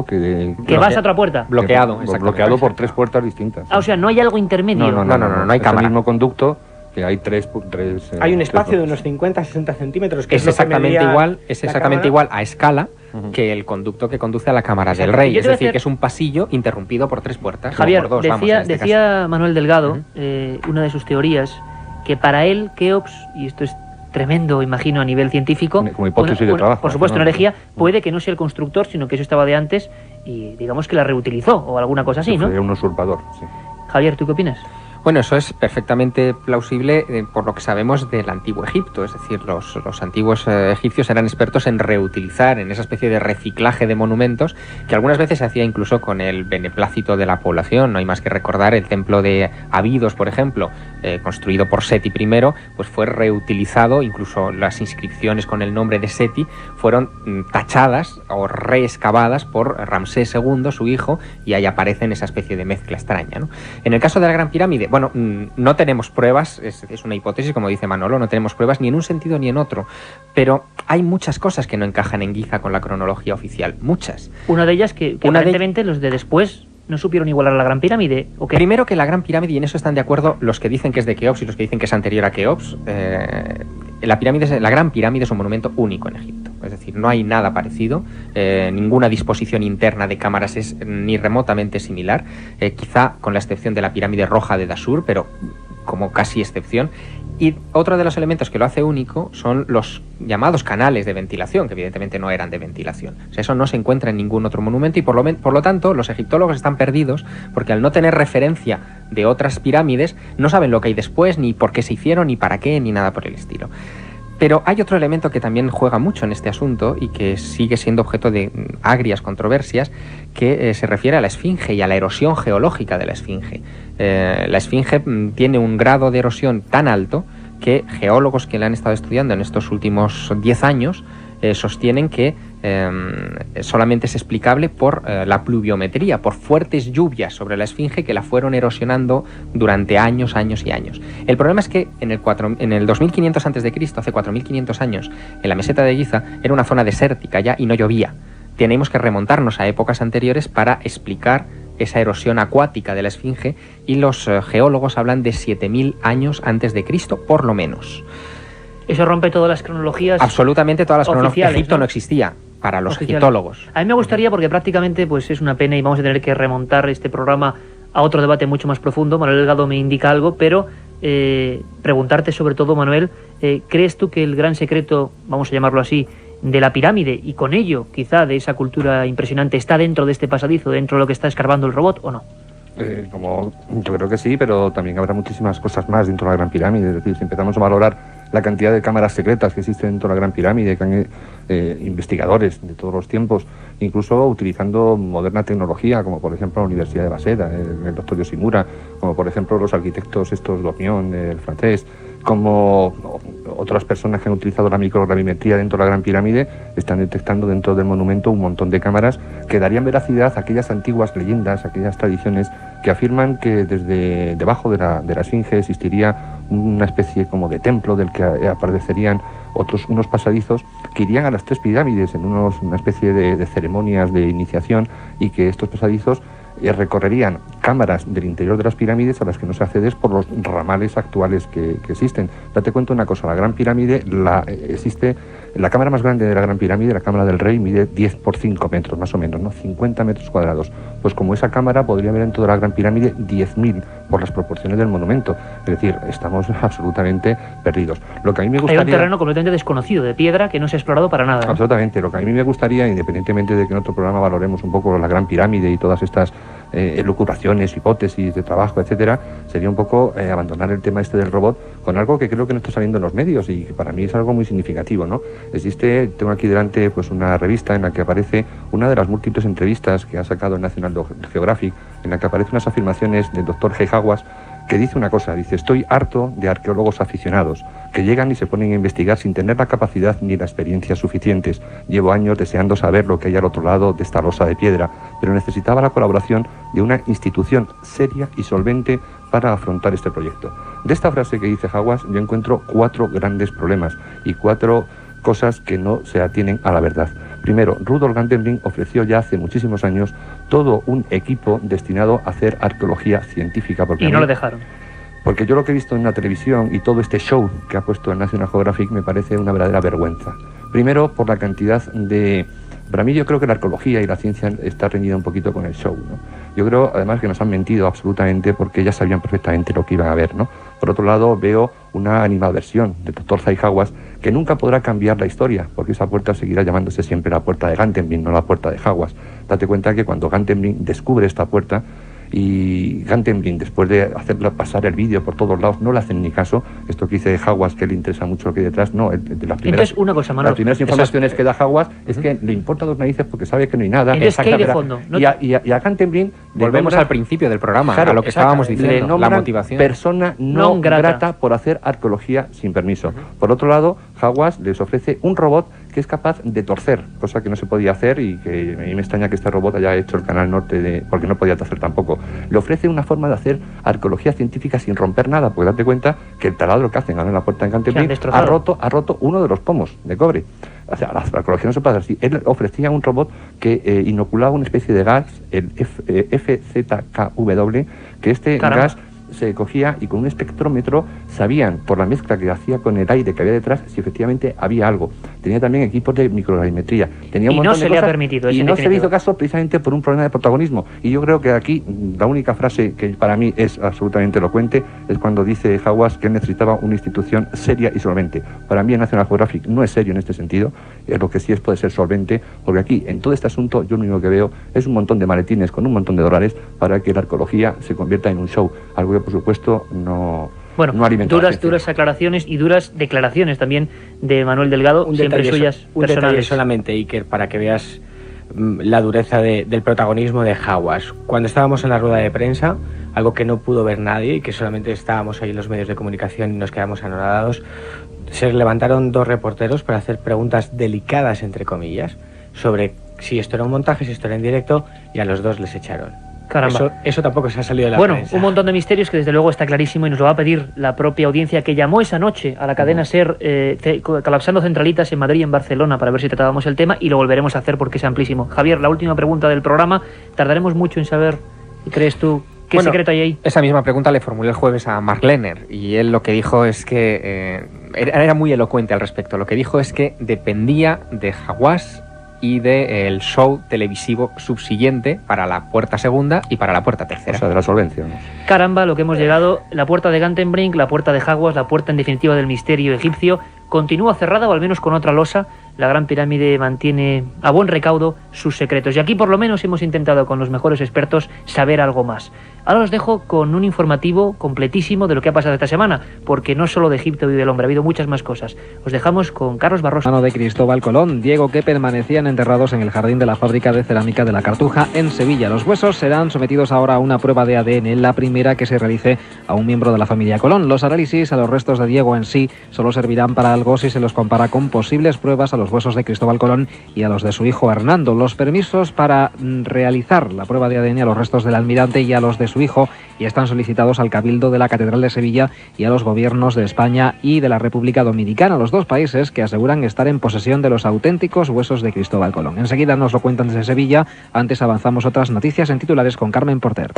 que vas a otra puerta. Bloqueado, bloqueado por 3 puertas distintas. Ah, o sea, no hay algo intermedio. No hay cámara. Es el mismo conducto, que hay tres hay un espacio de unos 50-60 centímetros que es exactamente igual a escala que el conducto que conduce a la Cámara del Rey. Es decir, que es un pasillo interrumpido por 3 puertas. Javier, por 2, decía Manuel Delgado, una de sus teorías, que para él Keops, y esto es tremendo, imagino, a nivel científico, como hipótesis de trabajo, por supuesto, una herejía, puede que no sea el constructor, sino que eso estaba de antes y digamos que la reutilizó o alguna cosa así, ¿no? Sería un usurpador, sí. Javier, ¿tú qué opinas? Bueno, eso es perfectamente plausible por lo que sabemos del antiguo Egipto, es decir, los antiguos egipcios eran expertos en reutilizar, en esa especie de reciclaje de monumentos, que algunas veces se hacía incluso con el beneplácito de la población. No hay más que recordar el templo de Abidos, por ejemplo, construido por Seti I, pues fue reutilizado, incluso las inscripciones con el nombre de Seti fueron tachadas o reexcavadas por Ramsés II, su hijo, y ahí aparece en esa especie de mezcla extraña, ¿no? En el caso de la Gran Pirámide, bueno, no tenemos pruebas, es una hipótesis, como dice Manolo, no tenemos pruebas ni en un sentido ni en otro, pero hay muchas cosas que no encajan en Giza con la cronología oficial, muchas. Una de ellas que aparentemente los de después no supieron igualar a la Gran Pirámide, ¿o qué? Primero que la Gran Pirámide, y en eso están de acuerdo los que dicen que es de Keops y los que dicen que es anterior a Keops, la Gran Pirámide es un monumento único en Egipto. Es decir, no hay nada parecido, ninguna disposición interna de cámaras es ni remotamente similar, quizá con la excepción de la pirámide roja de Dashur, pero como casi excepción. Y otro de los elementos que lo hace único son los llamados canales de ventilación, que evidentemente no eran de ventilación. O sea, eso no se encuentra en ningún otro monumento y por lo tanto los egiptólogos están perdidos porque al no tener referencia de otras pirámides no saben lo que hay después, ni por qué se hicieron, ni para qué, ni nada por el estilo. Pero hay otro elemento que también juega mucho en este asunto y que sigue siendo objeto de agrias controversias, que se refiere a la Esfinge y a la erosión geológica de la Esfinge. La Esfinge tiene un grado de erosión tan alto que geólogos que la han estado estudiando en estos últimos 10 años sostienen que solamente es explicable por la pluviometría, por fuertes lluvias sobre la Esfinge que la fueron erosionando durante años y años. El problema es que en el 2500 a.C., hace 4500 años, en la meseta de Giza era una zona desértica ya y no llovía. Tenemos que remontarnos a épocas anteriores para explicar esa erosión acuática de la Esfinge y los geólogos hablan de 7000 años antes de Cristo, por lo menos. Eso rompe todas las cronologías. Absolutamente todas las cronologías. Egipto ¿no? No existía para los Oficiales. egiptólogos. A mí me gustaría, porque prácticamente pues es una pena y vamos a tener que remontar este programa a otro debate mucho más profundo. Manuel Delgado me indica algo, pero preguntarte sobre todo, Manuel, ¿crees tú que el gran secreto, vamos a llamarlo así, de la pirámide y con ello quizá de esa cultura impresionante está dentro de este pasadizo, dentro de lo que está escarbando el robot o no? Yo creo que sí, pero también habrá muchísimas cosas más dentro de la Gran Pirámide. Es decir, si empezamos a valorar la cantidad de cámaras secretas que existen dentro de la Gran Pirámide, que han investigadores de todos los tiempos, incluso utilizando moderna tecnología, como por ejemplo la Universidad de Waseda, el doctor Yoshimura, como por ejemplo los arquitectos estos Dormion, el francés, como otras personas que han utilizado la microgravimetría dentro de la Gran Pirámide, están detectando dentro del monumento un montón de cámaras que darían veracidad a aquellas antiguas leyendas, a aquellas tradiciones que afirman que desde debajo de la Esfinge existiría una especie como de templo del que aparecerían unos pasadizos que irían a las 3 pirámides en una especie de ceremonias de iniciación, y que estos pasadizos recorrerían cámaras del interior de las pirámides a las que no se accede por los ramales actuales que existen. Date cuenta una cosa, la Gran Pirámide, existe la cámara más grande de la Gran Pirámide, la Cámara del Rey, mide 10 por 5 metros, más o menos, ¿no? 50 metros cuadrados. Pues como esa cámara podría haber en toda la Gran Pirámide 10.000 por las proporciones del monumento. Es decir, estamos absolutamente perdidos. Lo que a mí me gustaría... Hay un terreno completamente desconocido, de piedra, que no se ha explorado para nada, ¿no? Absolutamente. Lo que a mí me gustaría, independientemente de que en otro programa valoremos un poco la Gran Pirámide y todas estas elucubraciones, hipótesis de trabajo, etcétera, sería un poco abandonar el tema este del robot con algo que creo que no está saliendo en los medios y que para mí es algo muy significativo, ¿no? Tengo aquí delante pues una revista en la que aparece una de las múltiples entrevistas que ha sacado el National Geographic, en la que aparecen unas afirmaciones del doctor G. Hawass, que dice una cosa, dice: estoy harto de arqueólogos aficionados que llegan y se ponen a investigar sin tener la capacidad ni la experiencia suficientes. Llevo años deseando saber lo que hay al otro lado de esta losa de piedra, pero necesitaba la colaboración de una institución seria y solvente para afrontar este proyecto. De esta frase que dice Hawass yo encuentro 4 grandes problemas y 4 cosas que no se atienen a la verdad. Primero, Rudolf Gantenbrink ofreció ya hace muchísimos años todo un equipo destinado a hacer arqueología científica. Y no le dejaron. Porque yo lo que he visto en la televisión y todo este show que ha puesto el National Geographic me parece una verdadera vergüenza. Primero, por la cantidad de... Para mí yo creo que la arqueología y la ciencia está reñida un poquito con el show, ¿no? Yo creo además que nos han mentido absolutamente porque ya sabían perfectamente lo que iban a ver, ¿no? Por otro lado, veo una animadversión del doctor Zay Hawass que nunca podrá cambiar la historia, porque esa puerta seguirá llamándose siempre la puerta de Gantenbrink, no la puerta de Hawass. Date cuenta que cuando Gantenbrink descubre esta puerta, y Gantenbrink, después de hacerla pasar el vídeo por todos lados, no le hacen ni caso. Esto que dice Hawass, que le interesa mucho lo que hay detrás, no, de las primeras, entonces, una cosa, Manolo, las primeras informaciones que da Hawass es que le importa 2 narices porque sabe que no hay nada. Entonces, ¿qué hay de fondo? Y a Gantenbrink volvemos al principio del programa, claro, a lo que estábamos diciendo, la motivación. Persona no grata por hacer arqueología sin permiso. Por otro lado, Hawass les ofrece un robot que es capaz de torcer, cosa que no se podía hacer y que a mí me extraña que este robot haya hecho el Canal Norte, porque no podía torcer tampoco. Le ofrece una forma de hacer arqueología científica sin romper nada, porque date cuenta que el taladro que hacen ahora en la puerta de Gantenbrink ha roto uno de los pomos de cobre. O sea, la arqueología no se puede hacer así. Él ofrecía un robot que inoculaba una especie de gas, el FZKW, que este gas se cogía y con un espectrómetro sabían, por la mezcla que hacía con el aire que había detrás, si efectivamente había algo. Tenía también equipos de microgravimetría. Tenía un montón de cosas, le ha permitido. Y no se le hizo caso precisamente por un problema de protagonismo. Y yo creo que aquí la única frase que para mí es absolutamente elocuente es cuando dice Hawass que él necesitaba una institución seria y solvente. Para mí el National Geographic no es serio en este sentido. Lo que sí puede ser solvente, porque aquí en todo este asunto yo lo único que veo es un montón de maletines con un montón de dólares para que la arqueología se convierta en un show. Algo que por supuesto no alimenta. Duras aclaraciones y duras declaraciones también de Manuel Delgado, siempre suyas un detalle solamente, Iker, para que veas la dureza del protagonismo de Hawass. Cuando estábamos en la rueda de prensa, algo que no pudo ver nadie y que solamente estábamos ahí en los medios de comunicación y nos quedamos anonadados, se levantaron 2 reporteros para hacer preguntas delicadas, entre comillas, sobre si esto era un montaje, si esto era en directo, y a los 2 les echaron. Caramba. Eso tampoco se ha salido de la prensa. Un montón de misterios que desde luego está clarísimo y nos lo va a pedir la propia audiencia que llamó esa noche a la cadena SER colapsando centralitas en Madrid y en Barcelona para ver si tratábamos el tema, y lo volveremos a hacer porque es amplísimo. Javier, la última pregunta del programa, tardaremos mucho en saber, ¿crees tú, qué secreto hay ahí? Esa misma pregunta le formulé el jueves a Mark Lehner y él lo que dijo es que era muy elocuente al respecto. Lo que dijo es que dependía de Hawass y del show televisivo subsiguiente para la puerta segunda y para la puerta tercera. O sea, de la solvencia, ¿no? Caramba, lo que hemos llegado, la puerta de Gantenbrink, la puerta de Hawass, la puerta en definitiva del misterio egipcio, continúa cerrada o al menos con otra losa. La Gran Pirámide mantiene a buen recaudo sus secretos y aquí por lo menos hemos intentado con los mejores expertos saber algo más. Ahora os dejo con un informativo completísimo de lo que ha pasado esta semana, porque no solo de Egipto vive el hombre, ha habido muchas más cosas. Os dejamos con Carlos Barroso. Mano de Cristóbal Colón, Diego, que permanecían enterrados en el jardín de la fábrica de cerámica de la Cartuja en Sevilla. Los huesos serán sometidos ahora a una prueba de ADN, la primera que se realice a un miembro de la familia Colón. Los análisis a los restos de Diego en sí solo servirán para algo si se los compara con posibles pruebas a los huesos de Cristóbal Colón y a los de su hijo Hernando. Los permisos para realizar la prueba de ADN a los restos del almirante y a los de su hijo ya están solicitados al Cabildo de la Catedral de Sevilla y a los gobiernos de España y de la República Dominicana, los 2 países que aseguran estar en posesión de los auténticos huesos de Cristóbal Colón. Enseguida nos lo cuentan desde Sevilla. Antes avanzamos otras noticias en titulares con Carmen Porter.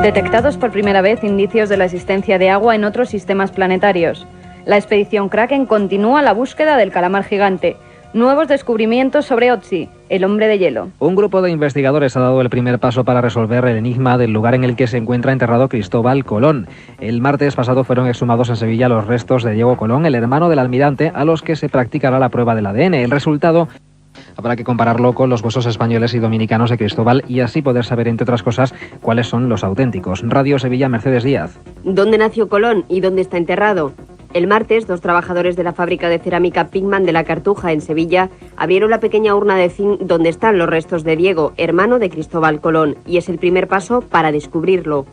Detectados por primera vez indicios de la existencia de agua en otros sistemas planetarios. La expedición Kraken continúa la búsqueda del calamar gigante. Nuevos descubrimientos sobre Otzi, el hombre de hielo. Un grupo de investigadores ha dado el primer paso para resolver el enigma del lugar en el que se encuentra enterrado Cristóbal Colón. El martes pasado fueron exhumados en Sevilla los restos de Diego Colón, el hermano del almirante, a los que se practicará la prueba del ADN. El resultado habrá que compararlo con los huesos españoles y dominicanos de Cristóbal y así poder saber, entre otras cosas, cuáles son los auténticos. Radio Sevilla, Mercedes Díaz. ¿Dónde nació Colón y dónde está enterrado? El martes, 2 trabajadores de la fábrica de cerámica Pigman de la Cartuja, en Sevilla, abrieron la pequeña urna de zinc donde están los restos de Diego, hermano de Cristóbal Colón, y es el primer paso para descubrirlo.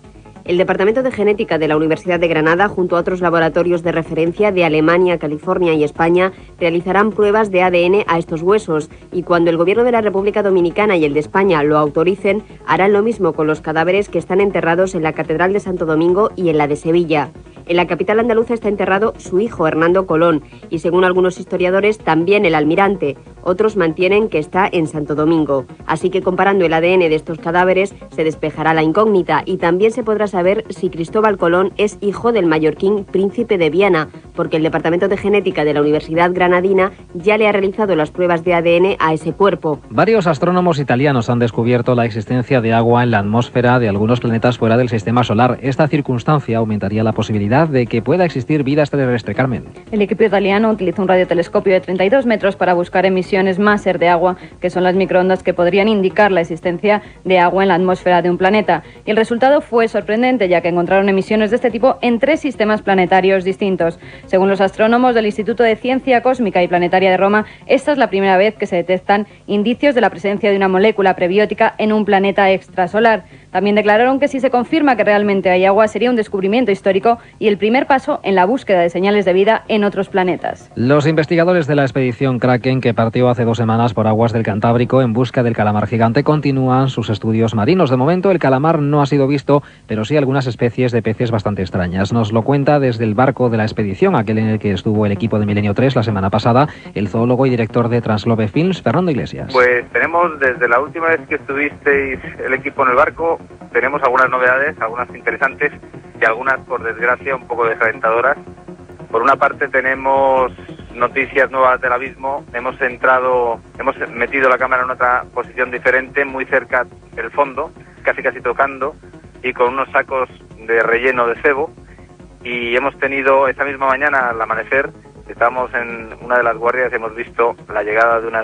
El Departamento de Genética de la Universidad de Granada, junto a otros laboratorios de referencia de Alemania, California y España, realizarán pruebas de ADN a estos huesos y cuando el Gobierno de la República Dominicana y el de España lo autoricen, harán lo mismo con los cadáveres que están enterrados en la Catedral de Santo Domingo y en la de Sevilla. En la capital andaluza está enterrado su hijo, Hernando Colón, y según algunos historiadores, también el almirante. Otros mantienen que está en Santo Domingo. Así que comparando el ADN de estos cadáveres, se despejará la incógnita y también se podrá saber si Cristóbal Colón es hijo del mallorquín príncipe de Viana, porque el Departamento de Genética de la Universidad Granadina ya le ha realizado las pruebas de ADN a ese cuerpo. Varios astrónomos italianos han descubierto la existencia de agua en la atmósfera de algunos planetas fuera del sistema solar. Esta circunstancia aumentaría la posibilidad de que pueda existir vida extraterrestre. Carmen. El equipo italiano utilizó un radiotelescopio de 32 metros para buscar emisiones Maser de agua, que son las microondas que podrían indicar la existencia de agua en la atmósfera de un planeta. Y el resultado fue sorprendente, ya que encontraron emisiones de este tipo en 3 sistemas planetarios distintos. Según los astrónomos del Instituto de Ciencia Cósmica y Planetaria de Roma, esta es la primera vez que se detectan indicios de la presencia de una molécula prebiótica en un planeta extrasolar. También declararon que si se confirma que realmente hay agua, sería un descubrimiento histórico y el primer paso en la búsqueda de señales de vida en otros planetas. Los investigadores de la expedición Kraken, que partió hace 2 semanas por aguas del Cantábrico en busca del calamar gigante, continúan sus estudios marinos. De momento, el calamar no ha sido visto, pero sí algunas especies de peces bastante extrañas. Nos lo cuenta desde el barco de la expedición, aquel en el que estuvo el equipo de Milenio 3 la semana pasada, el zoólogo y director de Translove Films, Fernando Iglesias. Pues tenemos, desde la última vez que estuvisteis el equipo en el barco, tenemos algunas novedades, algunas interesantes y algunas, por desgracia, un poco desalentadoras. Por una parte tenemos noticias nuevas del abismo, hemos metido la cámara en otra posición diferente, muy cerca del fondo, casi tocando, y con unos sacos de relleno de cebo, y hemos tenido esta misma mañana al amanecer, estamos en una de las guardias y hemos visto la llegada de un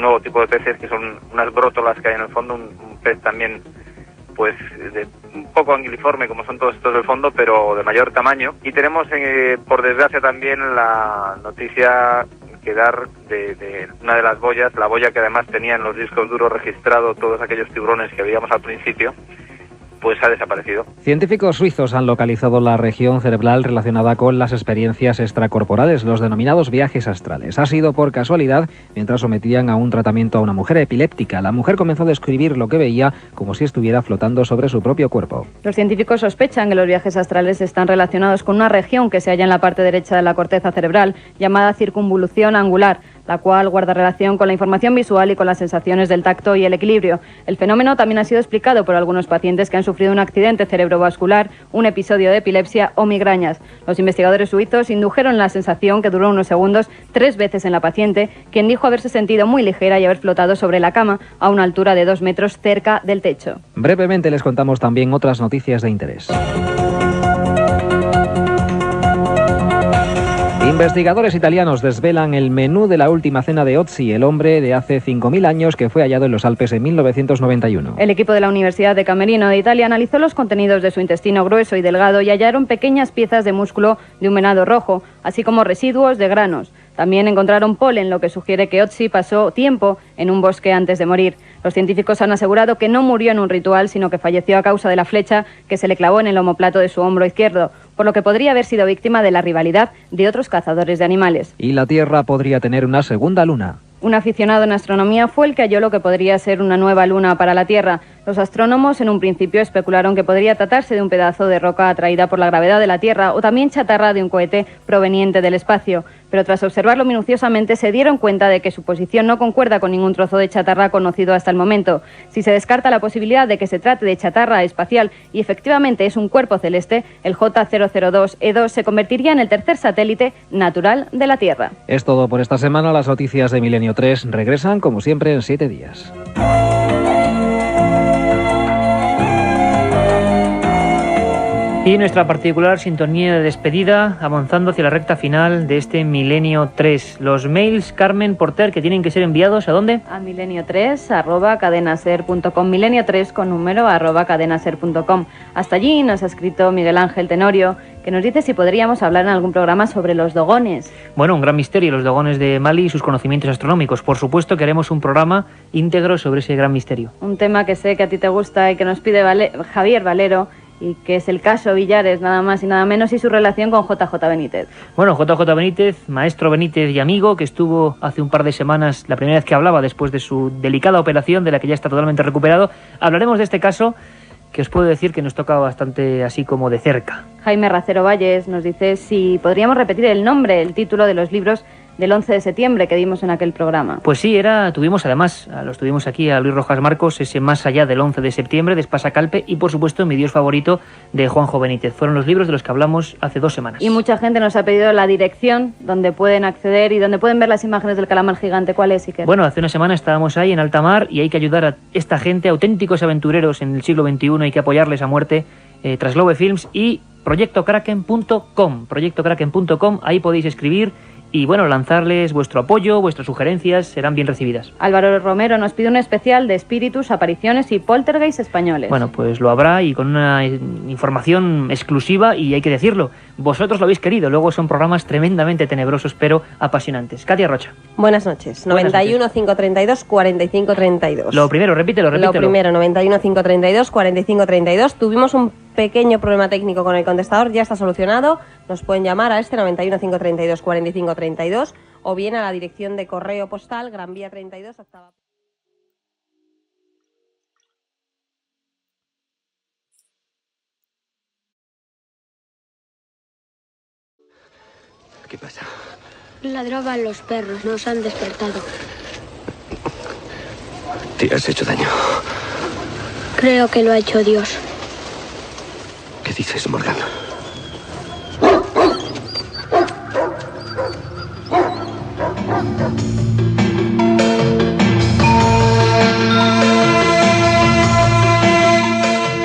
nuevo tipo de peces, que son unas brótolas que hay en el fondo, un pez también pues un poco anguiliforme como son todos estos del fondo, pero de mayor tamaño. Y tenemos, por desgracia, también la noticia que dar de una de las boyas, la boya que además tenía en los discos duros registrado todos aquellos tiburones que veíamos al principio, pues ha desaparecido. Científicos suizos han localizado la región cerebral relacionada con las experiencias extracorporales, los denominados viajes astrales. Ha sido por casualidad mientras sometían a un tratamiento a una mujer epiléptica. La mujer comenzó a describir lo que veía como si estuviera flotando sobre su propio cuerpo. Los científicos sospechan que los viajes astrales están relacionados con una región que se halla en la parte derecha de la corteza cerebral, llamada circunvolución angular, la cual guarda relación con la información visual y con las sensaciones del tacto y el equilibrio. El fenómeno también ha sido explicado por algunos pacientes que han sufrido un accidente cerebrovascular, un episodio de epilepsia o migrañas. Los investigadores suizos indujeron la sensación, que duró unos segundos, 3 veces en la paciente, quien dijo haberse sentido muy ligera y haber flotado sobre la cama a una altura de 2 metros cerca del techo. Brevemente les contamos también otras noticias de interés. Investigadores italianos desvelan el menú de la última cena de Ötzi, el hombre de hace 5.000 años que fue hallado en los Alpes en 1991. El equipo de la Universidad de Camerino de Italia analizó los contenidos de su intestino grueso y delgado y hallaron pequeñas piezas de músculo de un venado rojo, así como residuos de granos. También encontraron polen, lo que sugiere que Ötzi pasó tiempo en un bosque antes de morir. Los científicos han asegurado que no murió en un ritual, sino que falleció a causa de la flecha que se le clavó en el omoplato de su hombro izquierdo, por lo que podría haber sido víctima de la rivalidad de otros cazadores de animales. Y la Tierra podría tener una segunda luna. Un aficionado en astronomía fue el que halló lo que podría ser una nueva luna para la Tierra. Los astrónomos en un principio especularon que podría tratarse de un pedazo de roca atraída por la gravedad de la Tierra o también chatarra de un cohete proveniente del espacio. Pero tras observarlo minuciosamente se dieron cuenta de que su posición no concuerda con ningún trozo de chatarra conocido hasta el momento. Si se descarta la posibilidad de que se trate de chatarra espacial y efectivamente es un cuerpo celeste, el J002E2 se convertiría en el tercer satélite natural de la Tierra. Es todo por esta semana. Las noticias de Milenio 3 regresan como siempre en 7 días. Y nuestra particular sintonía de despedida, avanzando hacia la recta final de este Milenio 3. Los mails, Carmen Porter, que tienen que ser enviados, ¿a dónde? A milenio3@cadenaser.com, milenio3 con número @cadenaser.com. Hasta allí nos ha escrito Miguel Ángel Tenorio, que nos dice si podríamos hablar en algún programa sobre los dogones. Bueno, un gran misterio, los dogones de Mali y sus conocimientos astronómicos. Por supuesto que haremos un programa íntegro sobre ese gran misterio. Un tema que sé que a ti te gusta y que nos pide Javier Valero, y que es el caso Villares, nada más y nada menos, y su relación con JJ Benítez. Bueno, JJ Benítez, maestro Benítez y amigo, que estuvo hace un par de semanas, la primera vez que hablaba después de su delicada operación, de la que ya está totalmente recuperado. Hablaremos de este caso, que os puedo decir que nos toca bastante así como de cerca. Jaime Racero Valles nos dice si podríamos repetir el nombre, el título de los libros del 11 de septiembre que dimos en aquel programa. Pues sí, tuvimos además, los tuvimos aquí a Luis Rojas Marcos, ese Más allá del 11 de septiembre de Espasa Calpe y por supuesto mi Dios favorito de Juanjo Benítez. Fueron los libros de los que hablamos hace 2 semanas. Y mucha gente nos ha pedido la dirección donde pueden acceder y donde pueden ver las imágenes del calamar gigante. ¿Cuál es, Iker? Bueno, hace una semana estábamos ahí en alta mar y hay que ayudar a esta gente, auténticos aventureros en el siglo XXI, hay que apoyarles a muerte. Traslobe Films y proyectokraken.com, ahí podéis escribir y bueno, lanzarles vuestro apoyo, vuestras sugerencias, serán bien recibidas. Álvaro Romero nos pide un especial de espíritus, apariciones y poltergeist españoles. Bueno, pues lo habrá y con una información exclusiva y hay que decirlo, vosotros lo habéis querido, luego son programas tremendamente tenebrosos pero apasionantes. Katia Rocha. Buenas noches, 91 532 45 32. Lo primero, repítelo. Lo primero, 91 532 45 32. Tuvimos un pequeño problema técnico con el contestador, ya está solucionado. Nos pueden llamar a este 91 532 45 32 o bien a la dirección de correo postal Gran Vía 32 octava. ¿Qué pasa? Ladraban los perros, nos han despertado. ¿Te has hecho daño? Creo que lo ha hecho Dios. ¿Qué dices, Morgan?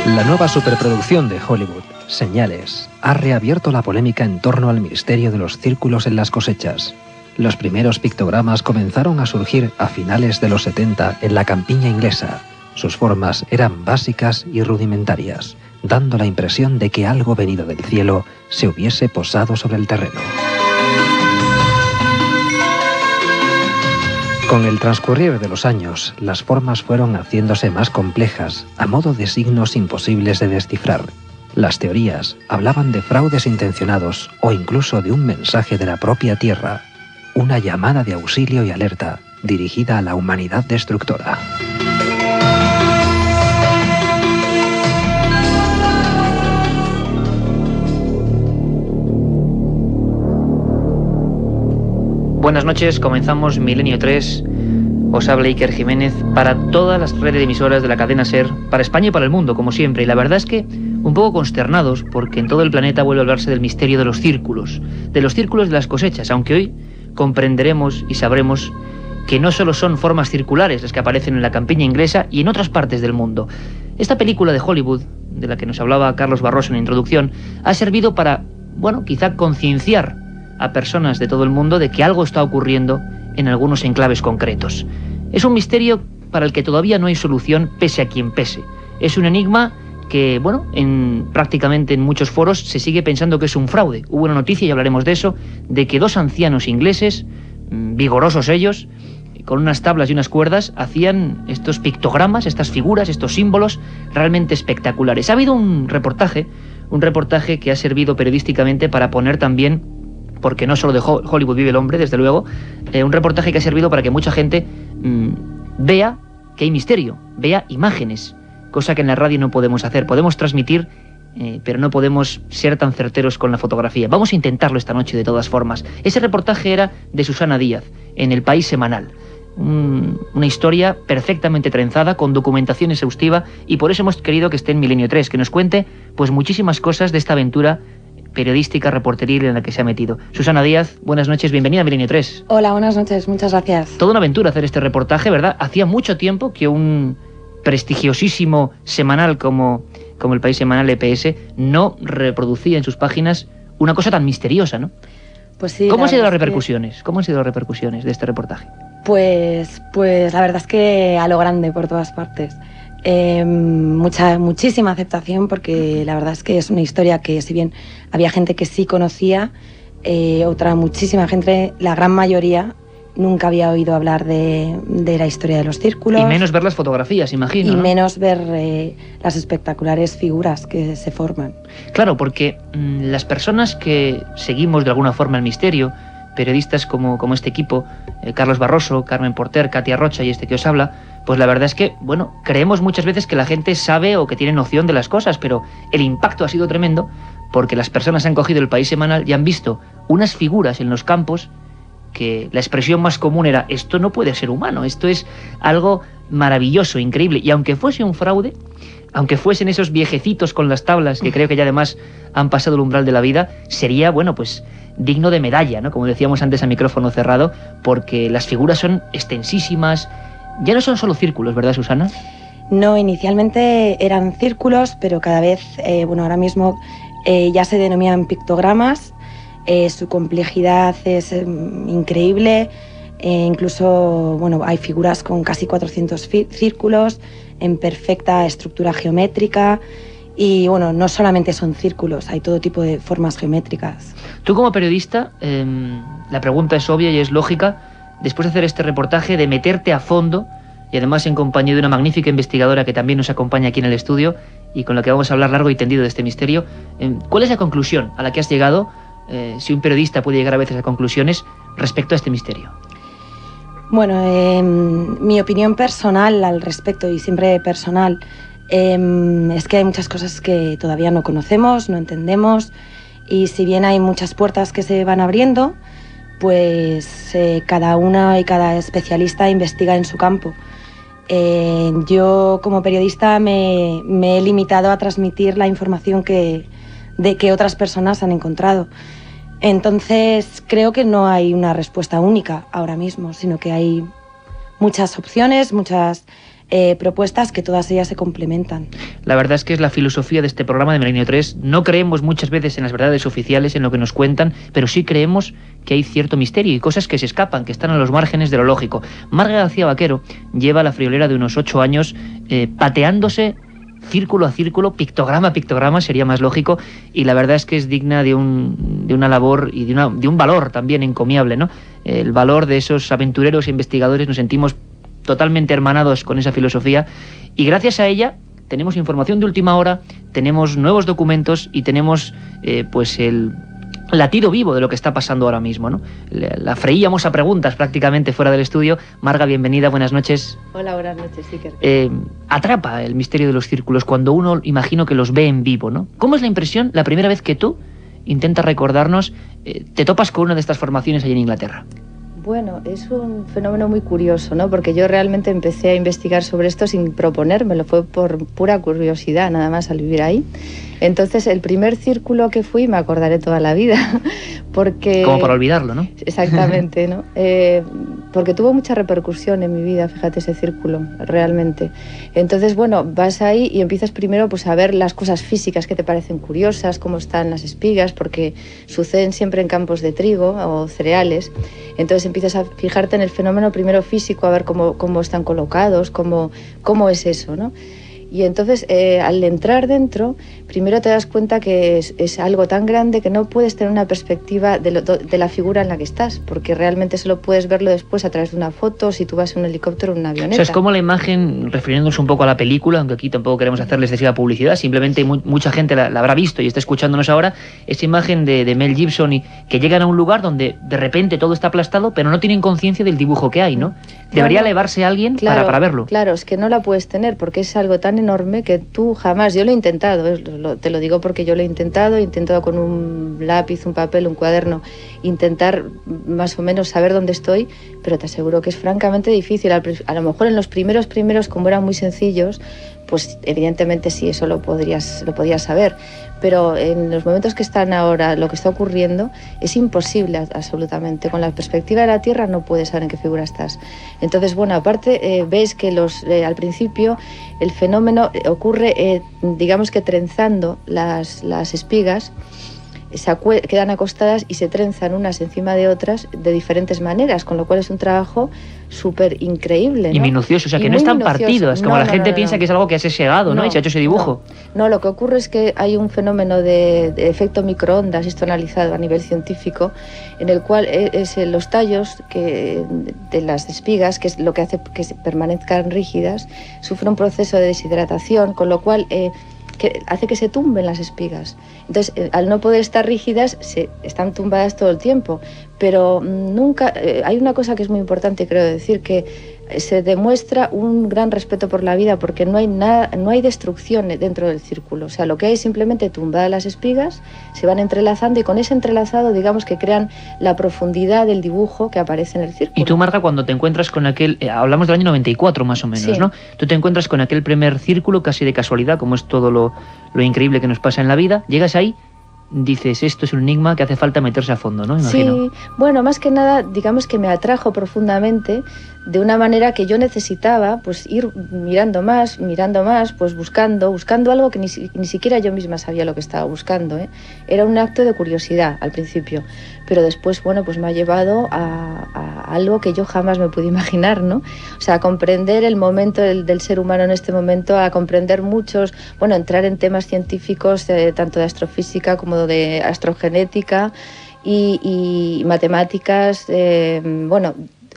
La nueva superproducción de Hollywood, Señales, ha reabierto la polémica en torno al misterio de los círculos en las cosechas. Los primeros pictogramas comenzaron a surgir a finales de los 70 en la campiña inglesa. Sus formas eran básicas y rudimentarias, dando la impresión de que algo venido del cielo se hubiese posado sobre el terreno. Con el transcurrir de los años, las formas fueron haciéndose más complejas, a modo de signos imposibles de descifrar. Las teorías hablaban de fraudes intencionados o incluso de un mensaje de la propia Tierra, una llamada de auxilio y alerta dirigida a la humanidad destructora. Buenas noches, comenzamos Milenio 3. Os habla Iker Jiménez para todas las redes de emisoras de la cadena SER, para España y para el mundo, como siempre. Y la verdad es que un poco consternados porque en todo el planeta vuelve a hablarse del misterio de los círculos de las cosechas, aunque hoy comprenderemos y sabremos que no solo son formas circulares las que aparecen en la campiña inglesa y en otras partes del mundo. Esta película de Hollywood, de la que nos hablaba Carlos Barroso en la introducción, ha servido para, bueno, quizá concienciar a personas de todo el mundo de que algo está ocurriendo en algunos enclaves concretos. Es un misterio para el que todavía no hay solución, pese a quien pese. Es un enigma que, bueno, prácticamente en muchos foros se sigue pensando que es un fraude. Hubo una noticia, y hablaremos de eso, de que 2 ancianos ingleses, vigorosos ellos, con unas tablas y unas cuerdas, hacían estos pictogramas, estas figuras, estos símbolos realmente espectaculares. Ha habido un reportaje que ha servido periodísticamente para poner también, porque no solo de Hollywood vive el hombre, desde luego, un reportaje que ha servido para que mucha gente vea que hay misterio, vea imágenes, cosa que en la radio no podemos hacer. Podemos transmitir, pero no podemos ser tan certeros con la fotografía. Vamos a intentarlo esta noche de todas formas. Ese reportaje era de Susana Díaz, en El País Semanal. Una historia perfectamente trenzada, con documentación exhaustiva, y por eso hemos querido que esté en Milenio 3, que nos cuente pues muchísimas cosas de esta aventura periodística, reporteril en la que se ha metido. Susana Díaz, buenas noches, bienvenida a Milenio 3. Hola, buenas noches, muchas gracias. Toda una aventura hacer este reportaje, ¿verdad? Hacía mucho tiempo que un prestigiosísimo semanal como como el país semanal EPS no reproducía en sus páginas una cosa tan misteriosa, ¿no? Pues sí. ¿Cómo han sido las repercusiones? ¿Cómo han sido las repercusiones de este reportaje? Pues la verdad es que a lo grande por todas partes. Muchísima aceptación, porque la verdad es que es una historia que, si bien había gente que sí conocía, muchísima gente, la gran mayoría, nunca había oído hablar de la historia de los círculos. Y menos ver las fotografías, imagino, Y ¿no? menos ver las espectaculares figuras que se forman. Claro, porque las personas que seguimos de alguna forma el misterio, periodistas como este equipo, Carlos Barroso, Carmen Porter, Katia Rocha y este que os habla, pues la verdad es que, bueno, creemos muchas veces que la gente sabe o que tiene noción de las cosas, pero el impacto ha sido tremendo porque las personas han cogido el país semanal y han visto unas figuras en los campos que la expresión más común era: esto no puede ser humano, esto es algo maravilloso, increíble. Y aunque fuese un fraude, aunque fuesen esos viejecitos con las tablas, que creo que ya además han pasado el umbral de la vida, sería, bueno, pues digno de medalla, ¿no? Como decíamos antes a micrófono cerrado, porque las figuras son extensísimas. Ya no son solo círculos, ¿verdad, Susana? No, inicialmente eran círculos, pero cada vez, ahora mismo ya se denominan pictogramas. Su complejidad es increíble. Incluso, hay figuras con casi 400 círculos en perfecta estructura geométrica. Y no solamente son círculos, hay todo tipo de formas geométricas. Tú, como periodista, la pregunta es obvia y es lógica, después de hacer este reportaje, de meterte a fondo, y además en compañía de una magnífica investigadora que también nos acompaña aquí en el estudio y con la que vamos a hablar largo y tendido de este misterio. ¿Cuál es la conclusión a la que has llegado, si un periodista puede llegar a veces a conclusiones respecto a este misterio? Mi opinión personal al respecto, y siempre personal, es que hay muchas cosas que todavía no conocemos, no entendemos, y si bien hay muchas puertas que se van abriendo, pues cada una y cada especialista investiga en su campo. Yo, como periodista, me he limitado a transmitir la información que otras personas han encontrado. Entonces, creo que no hay una respuesta única ahora mismo, sino que hay muchas opciones, muchas propuestas, que todas ellas se complementan. La verdad es que es la filosofía de este programa de Milenio 3. No creemos muchas veces en las verdades oficiales, en lo que nos cuentan, pero sí creemos que hay cierto misterio y cosas que se escapan, que están a los márgenes de lo lógico. Marga García Vaquero lleva la friolera de unos 8 años pateándose círculo a círculo, pictograma a pictograma, sería más lógico, y la verdad es que es digna de una labor y de un valor también encomiable, ¿no? El valor de esos aventureros e investigadores. Nos sentimos totalmente hermanados con esa filosofía, y gracias a ella tenemos información de última hora, tenemos nuevos documentos y tenemos el latido vivo de lo que está pasando ahora mismo, ¿no? La freíamos a preguntas prácticamente fuera del estudio. Marga, bienvenida, buenas noches. Hola, buenas noches, Iker. Atrapa el misterio de los círculos cuando uno, imagino, que los ve en vivo, ¿no? ¿Cómo es la impresión la primera vez que tú intentas recordarnos, te topas con una de estas formaciones allí en Inglaterra? Bueno, es un fenómeno muy curioso, ¿no? Porque yo realmente empecé a investigar sobre esto sin proponérmelo, fue por pura curiosidad, nada más, al vivir ahí. Entonces, el primer círculo que fui me acordaré toda la vida, porque... Como para olvidarlo, ¿no? Exactamente, ¿no? Porque tuvo mucha repercusión en mi vida, fíjate, ese círculo, realmente. Entonces, vas ahí y empiezas primero pues a ver las cosas físicas que te parecen curiosas, cómo están las espigas, porque suceden siempre en campos de trigo o cereales. Entonces empiezas a fijarte en el fenómeno primero físico, a ver cómo están colocados, cómo es eso, ¿no? Y entonces, al entrar dentro, primero te das cuenta que es algo tan grande que no puedes tener una perspectiva de la figura en la que estás, porque realmente solo puedes verlo después a través de una foto, si tú vas en un helicóptero o en una avioneta. O sea, es como la imagen, refiriéndonos un poco a la película, aunque aquí tampoco queremos hacerle excesiva publicidad, simplemente mucha gente la habrá visto y está escuchándonos ahora, esa imagen de Mel Gibson, y que llegan a un lugar donde de repente todo está aplastado, pero no tienen conciencia del dibujo que hay, ¿no? Debería elevarse alguien para verlo. Claro, es que no la puedes tener, porque es algo tan enorme que tú jamás... Yo lo he intentado, te lo digo porque yo lo he intentado con un lápiz, un papel, un cuaderno, intentar más o menos saber dónde estoy, pero te aseguro que es francamente difícil. A lo mejor en los primeros, como eran muy sencillos, pues evidentemente sí, eso lo podías saber. Pero en los momentos que están ahora, lo que está ocurriendo es imposible absolutamente. Con la perspectiva de la Tierra no puedes saber en qué figura estás. Entonces, bueno, aparte ves que al principio el fenómeno ocurre, digamos que trenzando las espigas, quedan acostadas y se trenzan unas encima de otras de diferentes maneras, con lo cual es un trabajo súper increíble, ¿no? Y minucioso, o sea, que no están partidos, como la gente piensa que es algo que se ha segado, ¿no? Y se ha hecho ese dibujo. No, lo que ocurre es que hay un fenómeno de efecto microondas, esto analizado a nivel científico, en el cual los tallos de las espigas, que es lo que hace que permanezcan rígidas, sufren un proceso de deshidratación, con lo cual que hace que se tumben las espigas. Entonces, al no poder estar rígidas, están tumbadas todo el tiempo. Pero nunca... hay una cosa que es muy importante, creo decir, que se demuestra un gran respeto por la vida, porque no hay destrucción dentro del círculo. O sea, lo que hay es simplemente tumbadas las espigas, se van entrelazando y con ese entrelazado, digamos que crean la profundidad del dibujo que aparece en el círculo. Y tú, Marta, cuando te encuentras con aquel... hablamos del año 94 más o menos, sí, ¿no? Tú te encuentras con aquel primer círculo casi de casualidad, como es todo lo increíble que nos pasa en la vida. Llegas ahí, dices, esto es un enigma que hace falta meterse a fondo, ¿no? Imagino. Sí, bueno, más que nada, digamos que me atrajo profundamente de una manera que yo necesitaba, pues ir mirando más, pues buscando algo que ni siquiera yo misma sabía lo que estaba buscando, ¿eh? Era un acto de curiosidad al principio, pero después, bueno, pues me ha llevado a algo que yo jamás me pude imaginar, ¿no? O sea, a comprender el momento del ser humano en este momento, a comprender entrar en temas científicos, tanto de astrofísica como de astrogenética y matemáticas,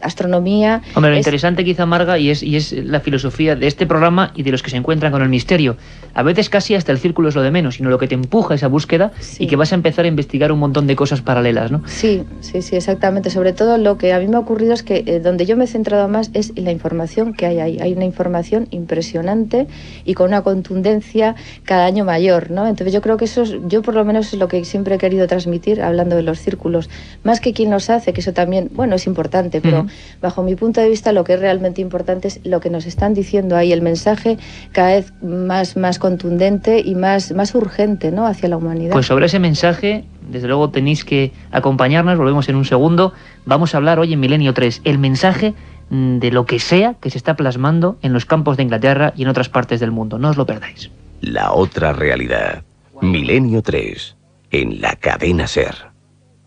astronomía. Hombre, lo interesante quizá, Marga, y es la filosofía de este programa y de los que se encuentran con el misterio. A veces casi hasta el círculo es lo de menos, sino lo que te empuja esa búsqueda, sí, y que vas a empezar a investigar un montón de cosas paralelas, ¿no? Sí, exactamente. Sobre todo lo que a mí me ha ocurrido es que donde yo me he centrado más es en la información que hay ahí. Hay una información impresionante y con una contundencia cada año mayor, ¿no? Entonces yo creo que yo por lo menos es lo que siempre he querido transmitir hablando de los círculos. Más que quién los hace, que eso también, es importante, pero bajo mi punto de vista lo que es realmente importante es lo que nos están diciendo ahí, el mensaje cada vez más contundente y más urgente, ¿no?, hacia la humanidad. Pues sobre ese mensaje, desde luego tenéis que acompañarnos, volvemos en un segundo. Vamos a hablar hoy en Milenio 3, el mensaje de lo que sea que se está plasmando en los campos de Inglaterra y en otras partes del mundo. No os lo perdáis. La otra realidad. Milenio 3, en la cadena SER.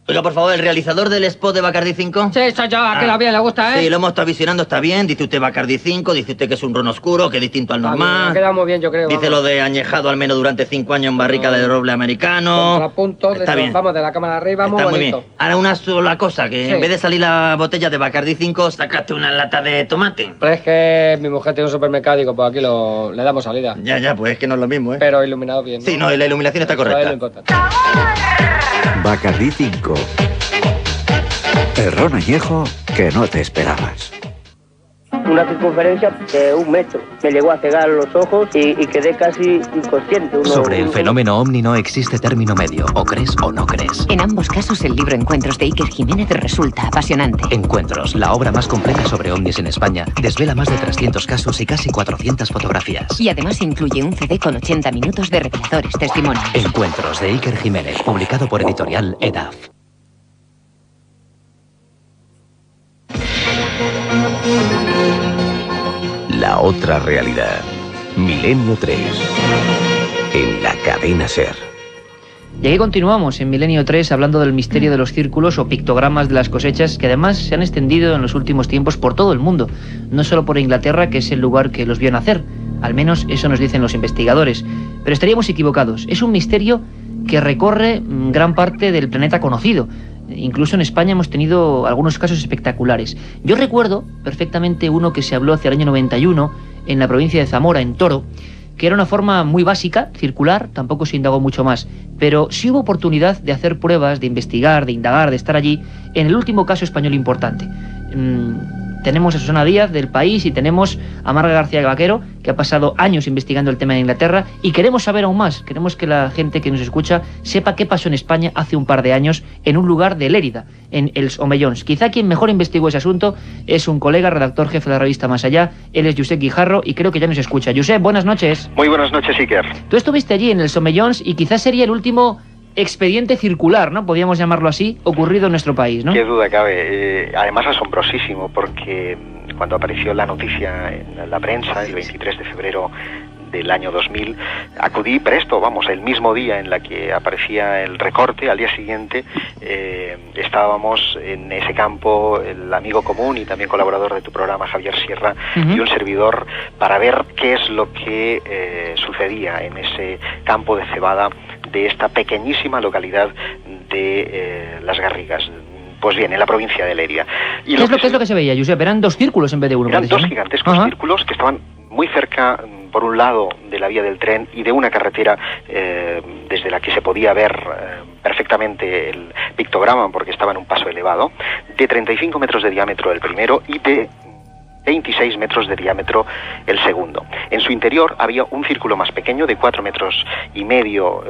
Oiga, por favor, ¿el realizador del spot de Bacardi 5? Sí, soy yo, a que lo bien le gusta, ¿eh? Sí, lo hemos estado visionando, está bien. Dice usted Bacardi 5, dice usted que es un ron oscuro, que es distinto al normal. Ha quedado muy bien, yo creo. Dice lo de añejado al menos durante 5 años en barrica de roble americano. Contrapunto, vamos de la cámara arriba, muy bonito. Muy bien. Ahora una sola cosa, que en vez de salir la botella de Bacardi 5, sacaste una lata de tomate. Pero es que mi mujer tiene un supermercado, pues aquí le damos salida. Ya, pues es que no es lo mismo, ¿eh? Pero iluminado bien, ¿no? Sí, no, la iluminación está correcta. Bacardi 5. El ron añejo que no te esperabas. Una circunferencia de 1 metro. Me llegó a cegar los ojos y quedé casi inconsciente. Sobre el fenómeno ovni no existe término medio, o crees o no crees. En ambos casos el libro Encuentros de Iker Jiménez resulta apasionante. Encuentros, la obra más completa sobre ovnis en España, desvela más de 300 casos y casi 400 fotografías. Y además incluye un CD con 80 minutos de reveladores testimonios. Encuentros de Iker Jiménez, publicado por editorial EDAF. La otra realidad. Milenio 3. En la cadena SER. Y aquí continuamos en Milenio 3 hablando del misterio de los círculos o pictogramas de las cosechas, que además se han extendido en los últimos tiempos por todo el mundo, no solo por Inglaterra, que es el lugar que los vio nacer. Al menos eso nos dicen los investigadores. Pero estaríamos equivocados. Es un misterio que recorre gran parte del planeta conocido. Incluso en España hemos tenido algunos casos espectaculares. Yo recuerdo perfectamente uno que se habló hacia el año 91 en la provincia de Zamora, en Toro, que era una forma muy básica, circular, tampoco se indagó mucho más, pero sí hubo oportunidad de hacer pruebas, de investigar, de indagar, de estar allí, en el último caso español importante. tenemos a Susana Díaz del País y tenemos a Marga García Vaquero, que ha pasado años investigando el tema en Inglaterra, y queremos saber aún más. Queremos que la gente que nos escucha sepa qué pasó en España hace un par de años en un lugar de Lérida, en Els Omellons. Quizá quien mejor investigó ese asunto es un colega, redactor jefe de la revista Más Allá. Él es Josep Guijarro y creo que ya nos escucha. Josep, buenas noches. Muy buenas noches, Iker. Tú estuviste allí en Els Omellons y quizás sería el último expediente circular, ¿no? Podríamos llamarlo así, ocurrido en nuestro país, ¿no? Qué duda cabe. Además, asombrosísimo, porque cuando apareció la noticia en la prensa, el 23 de febrero del año 2000, acudí presto, vamos, el mismo día en la que aparecía el recorte, al día siguiente estábamos en ese campo, el amigo común y también colaborador de tu programa, Javier Sierra, y un servidor, para ver qué es lo que sucedía en ese campo de cebada de esta pequeñísima localidad de Las Garrigas. Pues bien, en la provincia de Lérida. ¿Qué es lo que se veía, Josep? Eran dos círculos en vez de uno. Eran dos gigantescos círculos que estaban muy cerca, por un lado, de la vía del tren y de una carretera desde la que se podía ver perfectamente el pictograma, porque estaba en un paso elevado, de 35 metros de diámetro el primero y de 26 metros de diámetro el segundo. En su interior había un círculo más pequeño de 4 metros y medio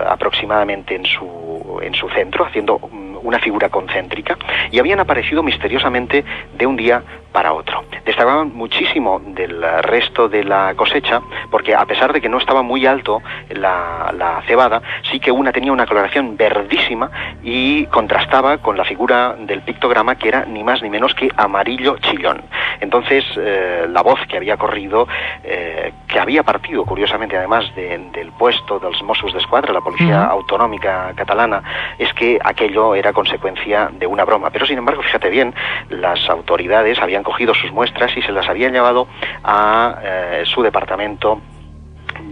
aproximadamente en su centro, haciendo una figura concéntrica, y habían aparecido misteriosamente de un día para otro. Destacaban muchísimo del resto de la cosecha, porque a pesar de que no estaba muy alto la cebada, sí que una tenía una coloración verdísima y contrastaba con la figura del pictograma, que era ni más ni menos que amarillo chillón. Entonces, la voz que había corrido, que había partido, curiosamente, además del puesto dels Mossos d'Esquadra, la Policía Autonómica Catalana, es que aquello era consecuencia de una broma. Pero, sin embargo, fíjate bien, las autoridades habían cogido sus muestras y se las habían llevado a su departamento